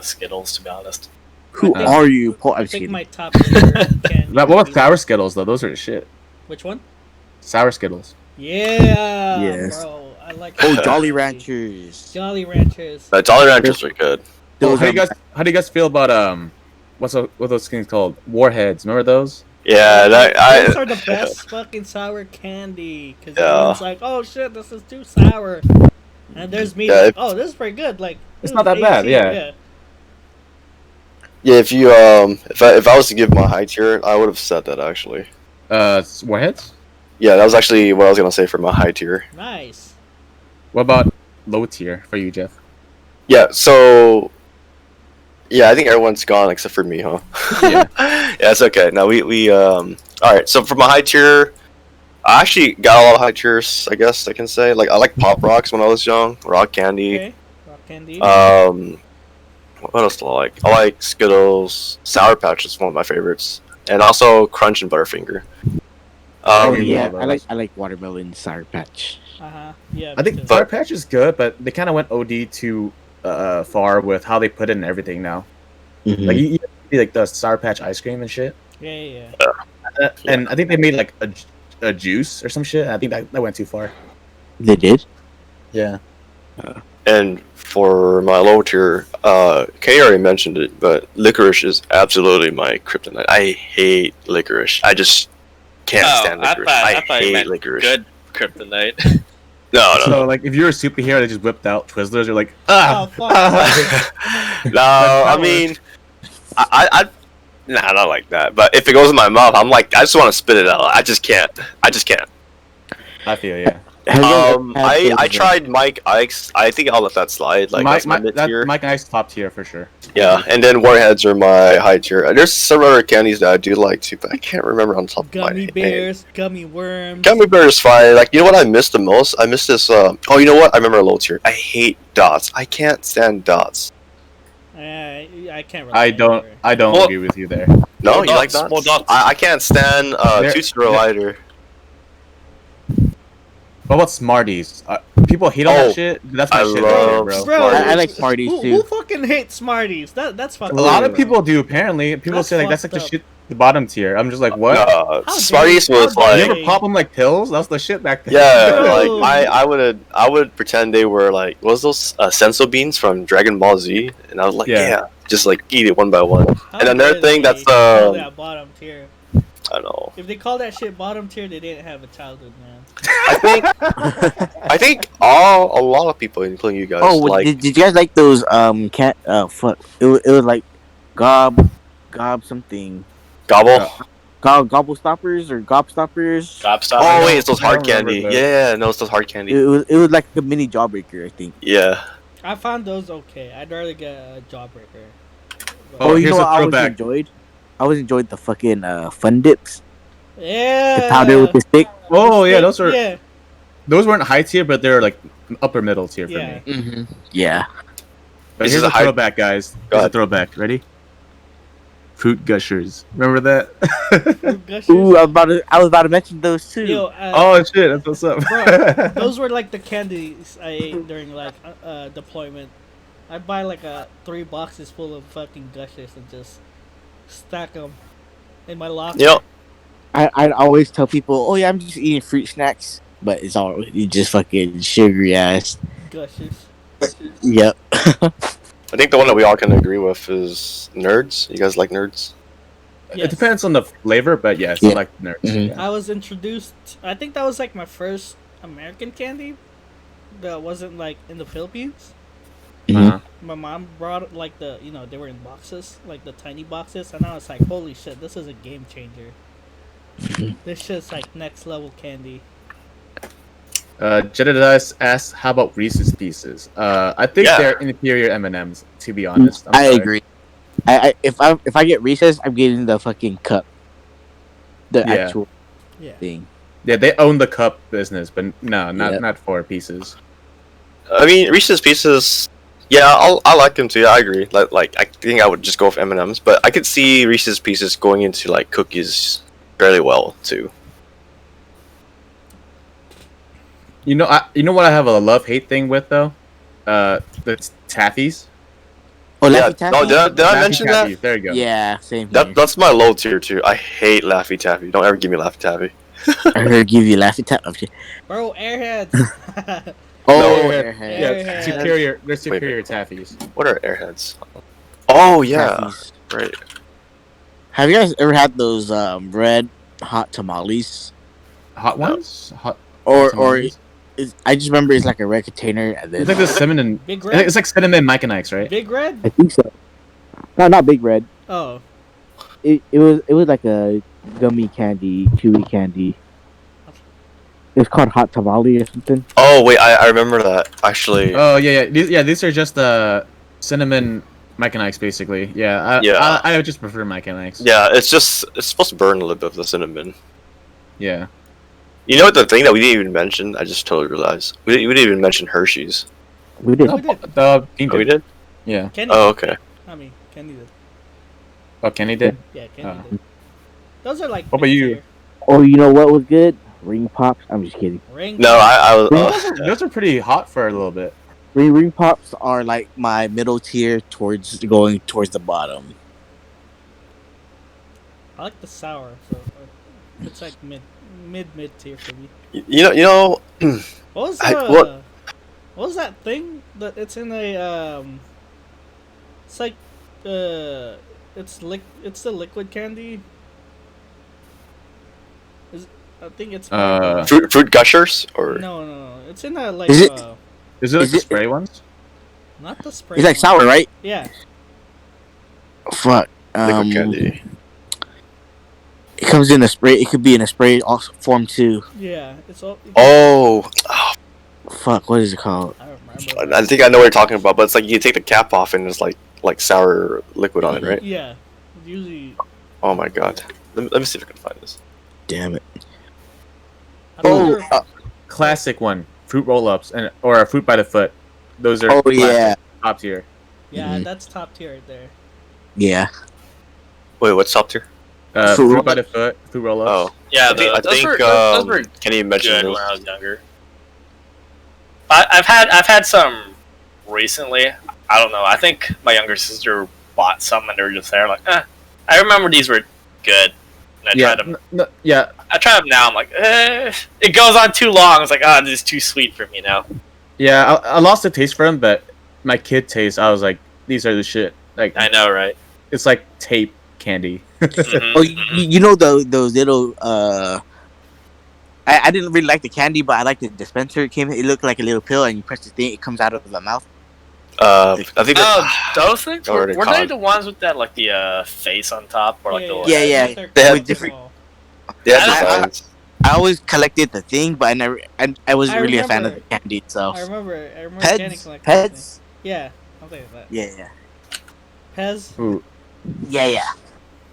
Skittles, to be honest. Who think- are you, Paul? I I'm just think kidding. my top tier candy. What would about be sour Skittles though? Those are shit. Which one? Sour Skittles. Yeah, Yes. bro. I like. Oh, that Jolly candy. Ranchers. Jolly Ranchers. Jolly Ranchers are good. Oh, Those are how do you guys feel about what are those things called? Warheads. Remember those? Yeah, Those are the best fucking sour candy. Because Yeah. everyone's like, "Oh shit, this is too sour," and there's me Yeah, like, "Oh, this is pretty good." Like, It's this not is that bad, AC, yeah. Yeah, if you if I was to give my high tier, I would have said that actually. Warheads. Yeah, that was actually what I was gonna say for my high tier. Nice. What about low tier for you, Jeff? Yeah, so yeah, I think everyone's gone except for me, huh? Yeah. Yeah, it's okay. Now we all right. So for my high tier, I actually got a lot of high tiers. I guess I can say like I like Pop Rocks when I was young, rock candy. Okay. Rock candy. What else do I like? I like Skittles, Sour Patch is one of my favorites, and also Crunch and Butterfinger. Oh, yeah, those. I like watermelon Sour Patch. Yeah. I think me too. Sour Patch is good, but they kind of went OD too far with how they put it in everything now. Mhm. Like you see like the Sour Patch ice cream and shit. Yeah. And I think they made like a juice or some shit. And I think that went too far. They did. Yeah. And for my low tier, Kay already mentioned it, but licorice is absolutely my kryptonite. I hate licorice. I just can't stand licorice. I thought you hate meant licorice. good kryptonite. No. So like if you're a superhero, they just whipped out Twizzlers. You're like, Oh fuck. No, I mean, I nah, not like that. But if it goes in my mouth, I'm like, I just want to spit it out. I just can't. I I feel yeah. Have you ever had I those, tried Mike Ike's. I think I'll let that slide. Like that's my mid tier. Mike and Ice top tier for sure. Yeah, and then Warheads are my high tier. There's some other candies that I do like too, but I can't remember on top of my Gummy head. bears, gummy worms. Gummy bears fine. Like you know what I miss the most? I miss this. Oh, you know what? I remember a low tier. I hate dots. I can't stand dots. I can't. Relate I don't Well- agree with you there. No, Well, you like dots, dots? well, dots. I can't stand They're- Tootsie Roll either. What about Smarties? People hate on Oh, that shit. That's my I shit love right there, bro. Bro, Smarties. I like Smarties Who too. fucking hates Smarties? That's fucking. A lot of weird, people do apparently. People That's say like that's like fucked the up. shit, the bottom tier. I'm just like, what? How dare- Smarties how was dare like, You ever pop them like pills? That's the shit back then. yeah, Bro. like I would pretend they were like, what was those senso beans from Dragon Ball Z, and I was like, Yeah. yeah, just like eat it one by one. How And another dare thing they that's, call that bottom tier. I know. If they call that shit bottom tier, they didn't have a childhood, man. I think a lot of people, including you guys, Oh, like did you guys like those cat? Fuck. It was like gob something. gobble. Gobble stoppers or gob stoppers. Gobstopper. Oh wait, it's those I hard don't remember candy. those. Yeah, no, it's those hard candy. It was like a mini jawbreaker, I think. Yeah. I found those okay. I'd rather get a jawbreaker. Oh, you here's know a what I always throwback. enjoyed? I always enjoyed the fucking fun dips. Yeah. The powder with the stick. Oh yeah, those are Yeah. those weren't high tier, but they're like upper middle tier for Yeah. me. Mm-hmm. Yeah. But This here's is a a high- throwback, guys. Go Here's a ahead. throwback. Ready? Fruit gushers. Remember that? Fruit Gushers. Ooh, I was about to mention those too. Yo, Oh shit, that's what's up. Bro, those were like the candies I ate during like deployment. I'd buy like 3 boxes full of fucking Gushers and just stack them in my locker. You know, I'd always tell people, "Oh yeah, I'm just eating fruit snacks," but it's all you just fucking sugary ass. Gushers. Yep. I think the one that we all can agree with is Nerds. You guys like Nerds? Yes. It depends on the flavor, but yes, Yeah. I like nerds. Mhm. Yeah. I was introduced. I think that was like my first American candy that wasn't like in the Philippines. Uh-huh. My mom brought like they were in boxes, like the tiny boxes, and I was like, holy shit, this is a game changer. This shit's like next level candy. Jedediah asks, "How about Reese's Pieces?" I think Yeah. they're inferior M&Ms. To be honest, I'm I sorry. agree. If I get Reese's, I'm getting the fucking cup, the Yeah. actual Yeah. thing. Yeah, they own the cup business, but no, Yep. not for Pieces. I mean, Reese's Pieces. Yeah, I like them too. I agree. Like I think I would just go with M&Ms, but I could see Reese's Pieces going into like cookies fairly well too. You know what I have a love-hate thing with though? The taffies. Oh, Yeah. Laffy Taffy. Oh, did I Laffy mention Taffies, that? There you go. Yeah, same here. That's my low tier too. I hate Laffy Taffy. Don't ever give me Laffy Taffy. I heard give you Laffy Taffy. Bro, Airheads. Oh, No. Airhead. Yeah, Airheads. superior. They're Wait. superior taffies. What are Airheads? Oh yeah, Taffies. right. Have you guys ever had those red hot tamales? Hot No. ones? Hot. Or tamales? I just remember it's like a red container and then It's like the cinnamon. Big Red? It's like cinnamon Mike and Ike's, right? Big Red? I think so. No, not Big Red. Oh. It was like a gummy candy, chewy candy. It's called hot tamale or something. Oh wait, I remember that actually. Oh yeah. These are just cinnamon Mike and Ike's basically. Yeah. Yeah. I would just prefer Mike and Ike's. Yeah, it's supposed to burn a little bit of the cinnamon. Yeah. You know what the thing that we didn't even mention? I just totally realized we didn't even mention Hershey's. We did. Oh, we did. The pink. Oh, we did. Yeah. Kenny. Oh, okay. I mean, Kenny did. Oh, Kenny did. Yeah, Kenny Oh. did. Those are like. What about you? mid-tier. Oh, you know what was good? Ring pops. I'm just kidding. Ring. No, I was. Those are pretty hot for a little bit. Ring pops are like my middle tier going towards the bottom. I like the sour, so it's like mid tier for me. You know. What was what- what was that thing that it's in a it's like it's the liquid candy. I think it's Fruit gushers or no, it's in a like Is it- Is it like Is the it- spray ones? not the spray. It's like one. sour, right? Yeah, Fuck. liquid candy. It comes in a spray. It could be in a spray form too. yeah, it's all. Oh, Fuck. What is it called? I don't remember. I think I know what you're talking about, but it's like you take the cap off and it's like sour liquid on it, right? Yeah, usually. Oh my god. Let me see if I can find this. Damn it. I don't remember. Classic one. Fruit roll-ups or a fruit by the foot. Those are Oh classic, yeah. top tier. Yeah, Mhm. that's top tier right there. Yeah. Wait, what's top tier? Fruit Fruit by the foot. Fruit roll-ups. Oh, Yeah, I those think those were Kenny mentioned good those. when I was younger. I've had some recently. I don't know. I think my younger sister bought some and they were just there. Like, I remember these were good. And I Yeah. tried them. Yeah. I try them now. I'm like, it goes on too long. It's like, this is too sweet for me now. Yeah. I lost the taste for them, but my kid taste, I was like, these are the shit. Like, I know, right? it's like tape candy. Mhm, Oh, mhm. you know those little I didn't really like the candy, but I liked the dispenser. It looked like a little pill, and you press the thing, it comes out of the mouth. I think. Those things What are were they they called? the ones with that like the face on top or like the Yeah. They're They have cool. different- They have I- designs. I always collected the thing, but I wasn't I really a fan of remember. the candy itself. I remember Kenny Peds, collecting that thing. Peds. Yeah, something like that. Yeah. Pez. Ooh. Yeah.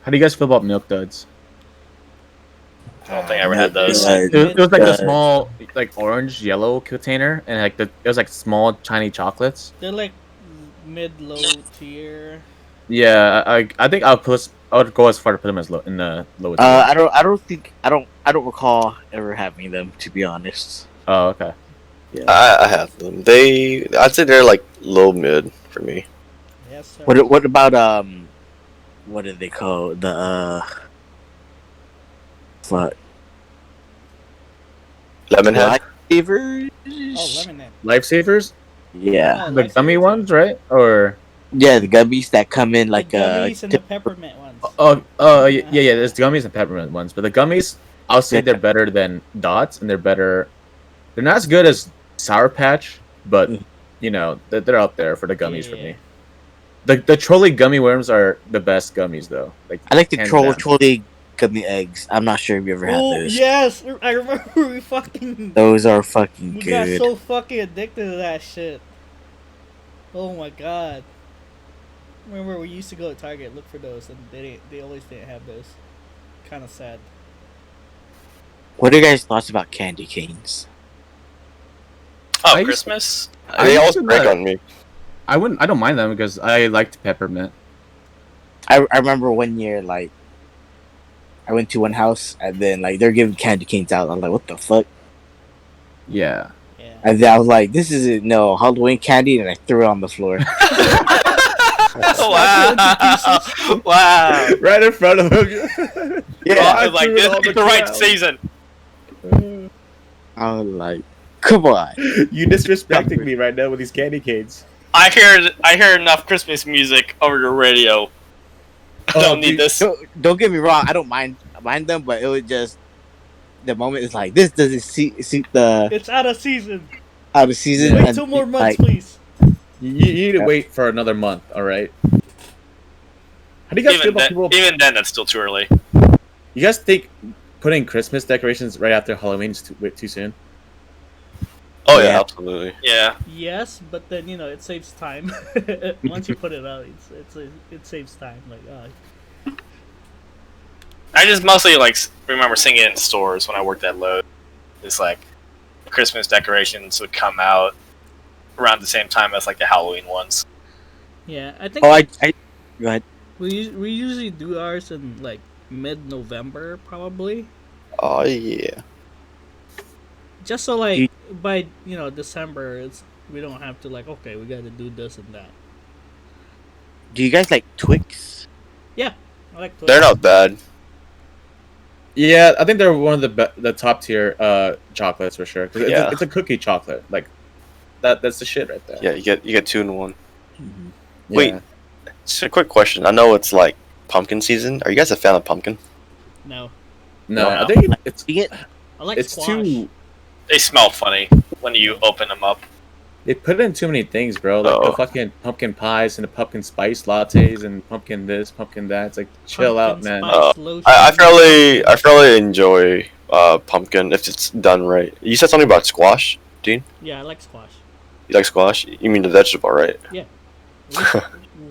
How do you guys feel about milk duds? I don't think I ever had those. Yeah. It was like a Uh, small, like orange, yellow container, and like it was like small, tiny chocolates. They're like mid-low tier. Yeah, I think I would go as far to put them as low in the low tier. I don't recall ever having them, to be honest. Oh, okay. I have them. I'd say they're like low mid for me. Yes, sir. What about what did they call the fuck Lemonhead. flavors? Oh, lemonade. Lifesavers, Yeah, Oh, the Lifesavers, gummy yeah. ones, right? Or yeah, the gummies that come in like the gummies and the peppermint ones. yeah. There's gummies and peppermint ones, but the gummies, I'll say they're better than Dots, and they're better. They're not as good as Sour Patch, but you know they're up there for the gummies for Yeah. me. The trolley gummy worms are the best gummies though. Like I like the hands troll down. trolley gummy eggs. I'm not sure if you ever had Oh those. yes, I remember we fucking Those are fucking we got good. so fucking addicted to that shit. Oh my god. Remember we used to go to Target look for those and they always didn't have those. Kind of sad. What are your guys' thoughts about candy canes? Oh, I used- Christmas. I They used always to break not- on me. I wouldn't. I don't mind them because I liked peppermint. I remember one year, like, I went to one house and then, like, they're giving candy canes out. I'm like, what the fuck? Yeah. Yeah. And then I was like, this isn't no Halloween candy, and I threw it on the floor. Wow! Wow! Right in front of him. Yeah, I I was like, threw it this on is the the right ground. season. I was like, come on. You disrespecting me right now with these candy canes. I hear enough Christmas music over the radio. I don't need dude, this. Don't get me wrong, I don't mind them, but it was just the moment is like this doesn't suit the It's out of season. out of season. Wait and 2 more it's months, like, please. You need to wait for another month, all right? How do you guys feel about people? Even then, that's still too early. You guys think putting Christmas decorations right after Halloween is too soon? Oh yeah, Yeah. absolutely. Yeah. Yes, but then it saves time. Once you put it out, it saves time. Like, I just mostly remember seeing it in stores when I worked at Lowe's. It's like Christmas decorations would come out around the same time as like the Halloween ones. yeah, I think oh, I go ahead. we usually do ours in like mid-November probably. Oh yeah. Just so like by December we don't have to like okay we got to do this and that. Do you guys like Twix? I like to They're not bad. Yeah, I think they're one of the top tier chocolates for sure. 'Cause Yeah. it's a cookie chocolate. Like that's the shit right there. Yeah, you get 2 in 1. Mm-hmm. Yeah. Wait. Just a quick question. I know it's like pumpkin season. Are you guys a fan of pumpkin? No, No, No. I think it's You get I like it's squash. too. They smell funny when you open them up. They put in too many things, bro. Like the Oh. fucking pumpkin pies and the pumpkin spice lattes and pumpkin this, pumpkin that. It's like chill out, Pumpkin man. spice lotion. I fairly enjoy pumpkin if it's done right. You said something about squash, Dean. Yeah, I like squash. You like squash? You mean the vegetable, right?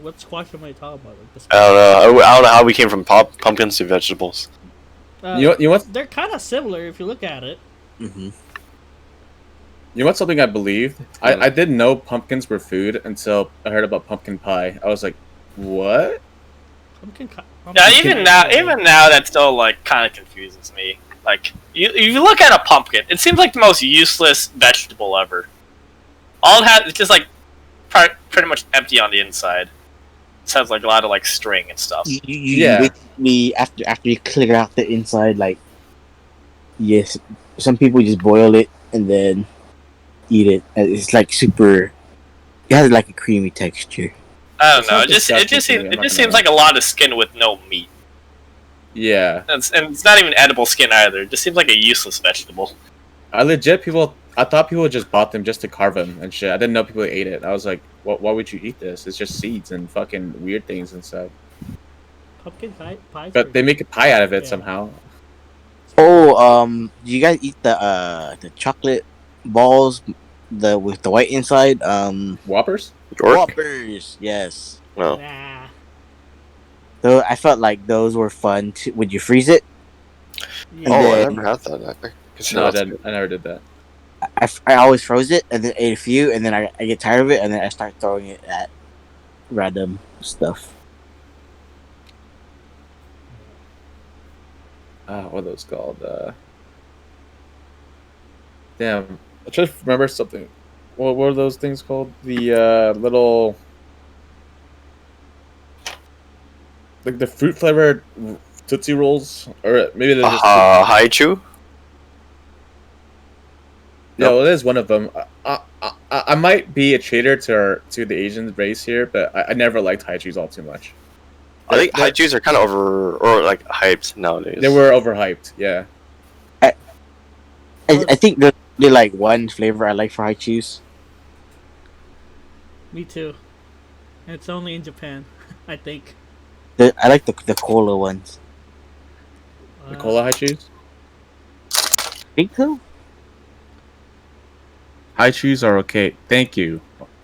What squash am I talking about? Like the I don't know. I don't know how we came from pumpkins to vegetables. You know what? They're kind of similar if you look at it. mm-hmm. You know what? Something I believed. I didn't know pumpkins were food until I heard about pumpkin pie. I was like, what? Yeah, even now, that still like kind of confuses me. Like, you look at a pumpkin, it seems like the most useless vegetable ever. All it has, it's just like pretty much empty on the inside. It has like a lot of like string and stuff. Yeah. basically, after you clear out the inside, like, yes, some people just boil it and then eat it. It's like super. It has like a creamy texture. I don't know. It sounds It disgusting to me, I'm not just gonna seems lie. like a lot of skin with no meat. Yeah. And it's not even edible skin either. It just seems like a useless vegetable. I thought people just bought them just to carve them and shit. I didn't know people ate it. I was like, why would you eat this? It's just seeds and fucking weird things inside. Pumpkin pie. But they make a pie out of it Yeah. somehow. Oh, do you guys eat the chocolate balls, with the white inside? Whoppers? York? Whoppers, yes. No. Nah. Though I felt like those were fun. Would you freeze it? Yeah. Oh, I then- never had that. I consider No, I that- didn't. I never did that. I always froze it and then ate a few, and then I get tired of it, and then I start throwing it at random stuff. What are those called? Damn, I try to remember something. What were those things called? The little, like the fruit flavored Tootsie Rolls, or maybe they're just. Haichu? Yeah, well, it is one of them. I might be a traitor to the Asian race here, but I never liked Haichus all too much. I think They're- Haichus are kind of over or like hyped nowadays. They were overhyped. Yeah. I think they're like one flavor I like for Haichus. Me too. It's only in Japan, I think. I like the cola ones. The cola high chews. Think so? High chews are okay. Thank you.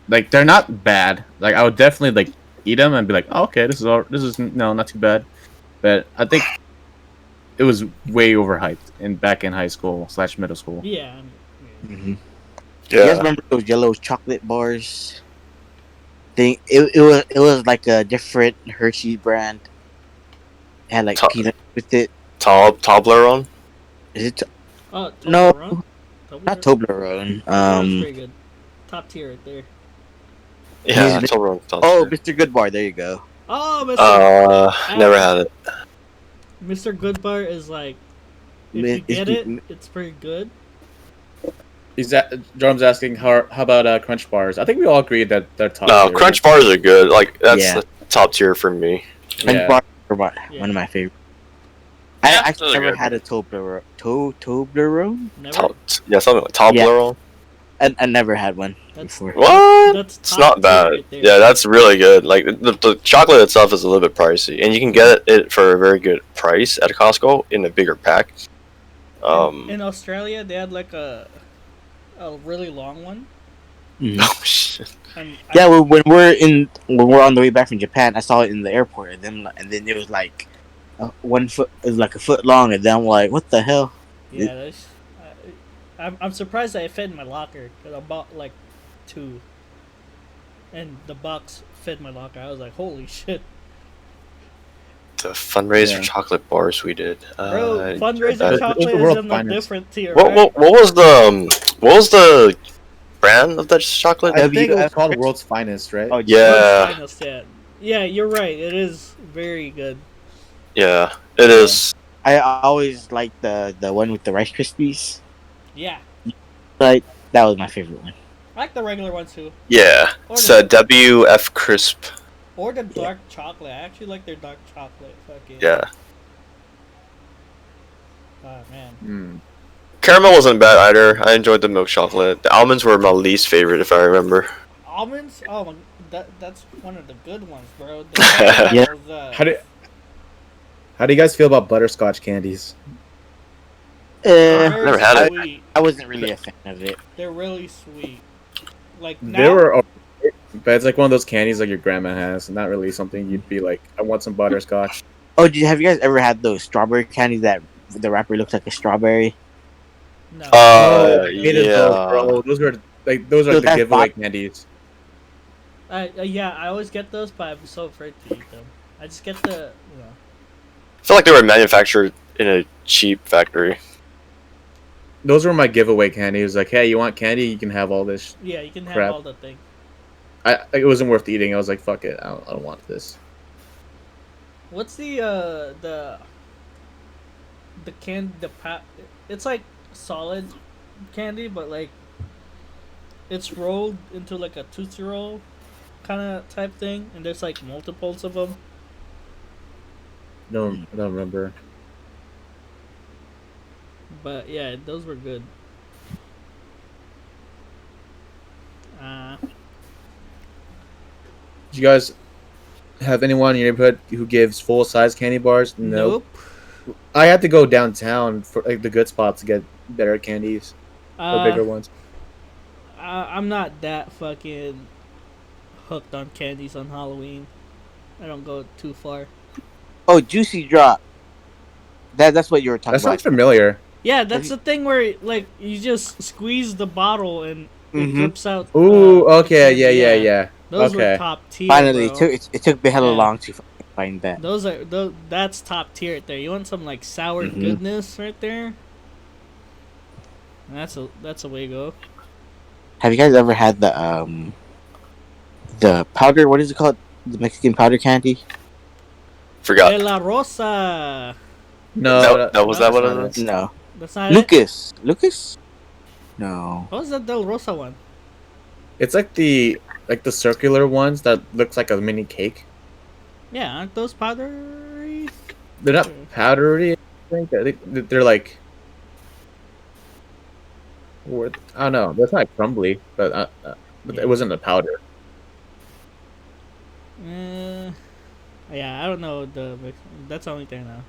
Like they're not bad. Like I would definitely like eat them and be like, oh, okay, this is no, not too bad. But I think it was way overhyped in back in high school / middle school. Yeah. Mm-hmm. You guys Yeah. remember those yellow chocolate bars? It was like a different Hershey brand. It had like To- peanut with it. Toblerone. Is it? Oh, No, Toblerone. not Toblerone. Toblerone. Toblerone's pretty good. Top tier right there. Yeah, He's- Toblerone. Oh, Mr. Goodbar. There you go. Oh, Mr. Never had it. Mr. Goodbar is like, if Mi- you get it's- it, it's pretty good. Jordan's asking how about Crunch bars? I think we all agree that they're top. No, tier, Crunch bars are good. Like that's Yeah. the top tier for me. Crunch Yeah. bar are one Yeah. of my favorites. Yeah, I actually those are never good. had a Toblerone. Toblerone? Never. Yeah, something like Toblerone. I never had one That's before. What? That's It's top not tier bad. right there. Yeah, that's really good. Like the chocolate itself is a little bit pricey, and you can get it for a very good price at Costco in a bigger pack. In Australia, they had like a really long one. Mhm. Oh shit. And Yeah, when we're on the way back from Japan, I saw it in the airport, and then it was like 1 foot. It was like a foot long, and then I'm like, what the hell? yeah, that's, I'm surprised that it fit in my locker because I bought like 2, and the box fit my locker. I was like, holy shit, The fundraiser Yeah. chocolate bars we did. bro! Fundraiser uh, chocolate the world's is in a finest. different tier. what, Right? what was the brand of that chocolate? I think it was WF called World's Finest, right? Oh, Yeah, World's finest, yeah. Yeah, you're right. It is very good. yeah, it is. I always like the one with the Rice Krispies. Yeah, Like that was my favorite one. I like the regular ones too, Yeah, Or it's the- a WF crisp. or the dark chocolate. I actually like their dark chocolate. Fucking Yeah, Oh man. Hmm. caramel wasn't bad either. I enjoyed the milk chocolate. The almonds were my least favorite, if I remember. Almonds? Oh my, that's one of the good ones, bro. The caramel Yeah. was, How do you guys feel about butterscotch candies? very Never had it. sweet. I wasn't really a fan of it. They're really sweet. Like now, They were, okay, but it's like one of those candies like your grandma has, not really something you'd be like, I want some butterscotch. Oh, have you guys ever had those strawberry candies that the wrapper looks like a strawberry? no. I hated Yeah. those, bro. Those are So the that's giveaway bot- candies. Yeah, I always get those, but I'm so afraid to eat them. I just get the, I feel like they were manufactured in a cheap factory. Those were my giveaway candies. Like, hey, you want candy? You can have all this. yeah, you can have Crap. all the things. It wasn't worth eating. I was like, fuck it. I don't want this. What's the it's like solid candy, but like it's rolled into like a Tootsie Roll kind of type thing, and there's like multiples of them. No, I don't remember. But yeah, those were good. Did you guys have anyone in your neighborhood who gives full size candy bars? Nope. I had to go downtown for like the good spots to get better candies or bigger ones. I'm not that fucking hooked on candies on Halloween. I don't go too far. Oh, Juicy Drop. That's what you were talking That sounds about. familiar. Yeah, that's the thing where like you just squeeze the bottle and it Mhm. drips out. Ooh, okay, candy. yeah. Those Okay. were top tier. Finally, bro. it took me hella Yeah. long to find that. That's top tier right there. You want some like sour Mhm. goodness right there? That's a way to go. Have you guys ever had the powder? What is it called? The Mexican powder candy? Forgot. De la Rosa. No, That was that what that's it not was? No, That's not it. Lucas. No. What was that Del Rosa one? It's like the circular ones that looks like a mini cake. Yeah, aren't those powdery? They're not powdery. I think they're like. I don't know. That's not crumbly, but it wasn't a powder. Yeah, I don't know that's the only thing now.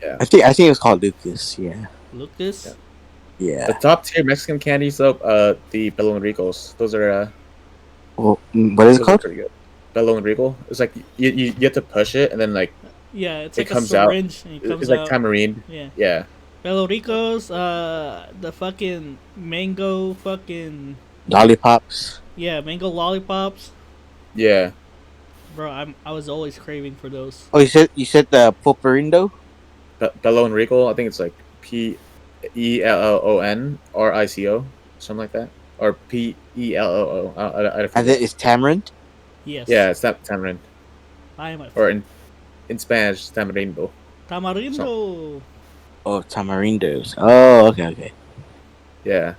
I think it was called Lucas. Yeah. Lucas. Yeah. The top tier Mexican candies, though, the Bello and Ricos. Those are Well, what is it those are called? pretty good. Bello and Rico. It's like you get to push it, and then like Yeah, it's it like a comes out. syringe and it comes It's like out. tamarind. Yeah. Yeah. Bello Ricos, the fucking mango fucking Lollipops. yeah, mango lollipops. Yeah. Bro, I was always craving for those. Oh, you said the Poperindo? Bello and Rico. I think it's like PELLON RICO, something like that, or PELLO. I I forget. think it's tamarind. Yes. Yeah, it's not tamarind, I am a or in Spanish, it's tamarindo. tamarindo. Oh, tamarindos. Oh, okay. Yeah.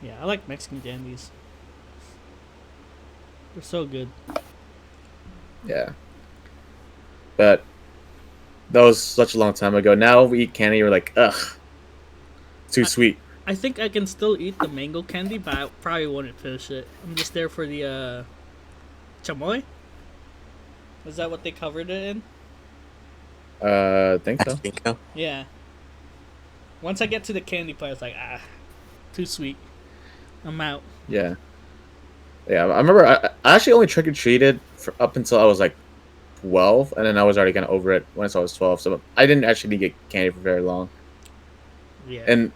Yeah, I like Mexican candies. They're so good. Yeah. But that was such a long time ago. Now we eat candy, we're like, ugh, too sweet. I think I can still eat the mango candy, but I probably wouldn't finish it. I'm just there for the chamoy. Is that what they covered it in? I think I so. think so. Yeah. Once I get to the candy part, it's like too sweet. I'm out. Yeah. Yeah, I remember I actually only trick or treated up until I was like 12, and then I was already kind of over it once I was 12. So I didn't actually get candy for very long. Yeah. And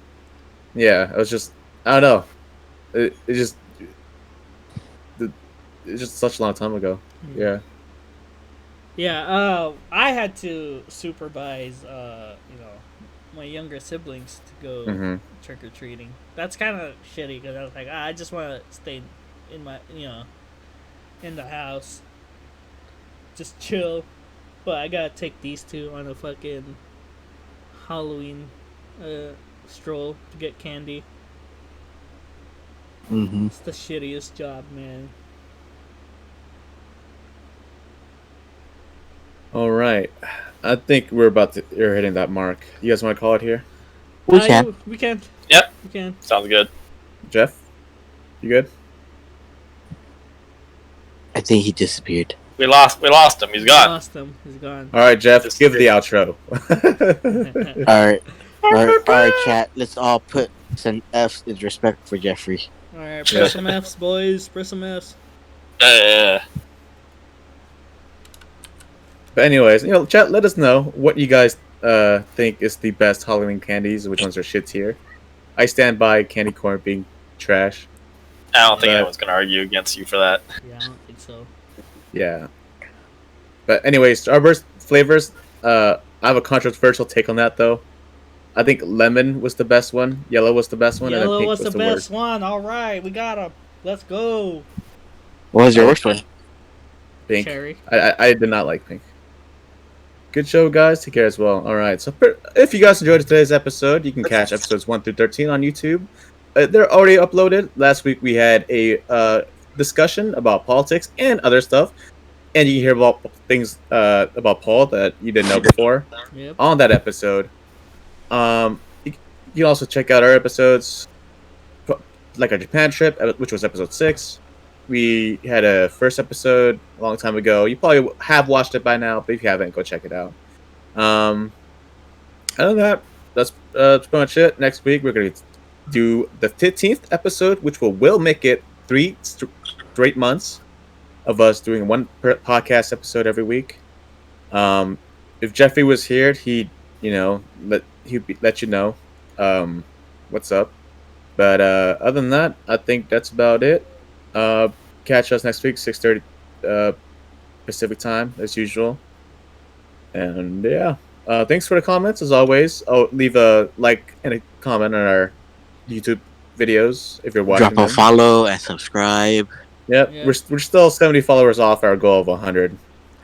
yeah, it was just I don't know. It's just such a long time ago. Yeah. Yeah, I had to supervise, my younger siblings to go Mm-hmm. trick or treating. That's kind of shitty because I was like, I just want to stay in my, in the house, just chill. But I gotta take these two on a fucking Halloween stroll to get candy. Mm-hmm. It's the shittiest job, man. All right. I think you're hitting that mark. You guys want to call it here? We can. We can. Yep. We can. Sounds good. Jeff, you good? I think he disappeared. We lost him. He's gone. Lost him. He's gone. All right, Jeff, give the outro. All right, chat. Let's all put some F's in respect for Jeffrey. All right, press some Fs, boys. Press some Fs. But anyways, chat, let us know what you guys think is the best Halloween candies, which ones are shit tier. I stand by candy corn being trash. I don't think anyone's gonna argue against you for that. Yeah, I don't think so. Yeah. But anyways, Starburst flavors, I have a controversial take on that though. I think lemon was the best one, yellow was the best one, and then Yellow pink was the worst. best one. All right, we got him. Let's go. What was your worst one? Pink. Cherry. I did not like pink. Good show, guys. Take care as well. All right. So if you guys enjoyed today's episode, you can catch episodes 1 through 13 on YouTube. They're already uploaded. Last week we had a discussion about politics and other stuff, and you can hear about things about Paul that you didn't know before Yep. on that episode. You can also check out our episodes, like our Japan trip, which was episode 6. We had a first episode a long time ago. You probably have watched it by now, but if you haven't, go check it out. Other than that, that's pretty much it. Next week, we're going to do the 15th episode, which will make it 3 straight months of us doing one podcast episode every week. If Jeffrey was here, he'd let you know what's up. But other than that, I think that's about it. Catch us next week, 6:30 Pacific time, as usual. And yeah, thanks for the comments as always. Oh, leave a like and a comment on our YouTube videos if you're watching. Drop a follow and subscribe. Yep, Yeah. we're still 70 followers off our goal of 100.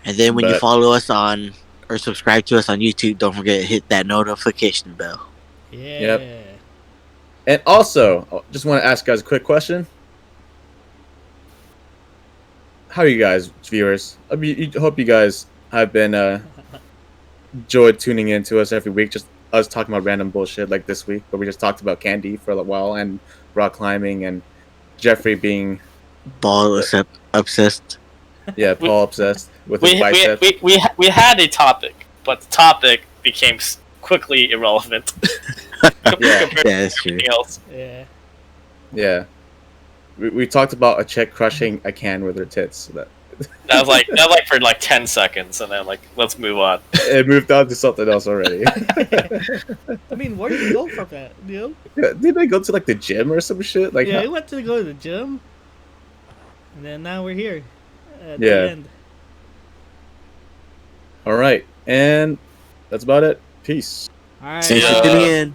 And then when you But- follow us on or subscribe to us on YouTube, don't forget to hit that notification bell. Yeah. And also, I just want to ask you guys a quick question. How are you guys, viewers? I hope you guys have been enjoyed tuning in to us every week. Just us talking about random bullshit like this week, but we just talked about candy for a while and rock climbing and Jeffrey being Ball obsessed. Paul obsessed with his We biceps. had a topic. but the topic became quickly irrelevant Yeah. compared to That's true. everything else. Yeah. Yeah. We talked about a chick crushing a can with her tits. That was like for like 10 seconds, and then like let's move on. It moved on to something else already. I mean, where do you go from that? You know? Yeah, didn't I go to like the gym or some shit? Like, Yeah, we went to go to the gym, and then now we're here at Yeah. the end. all right, and that's about it. Peace. All right. Thanks for Yeah. tuning in.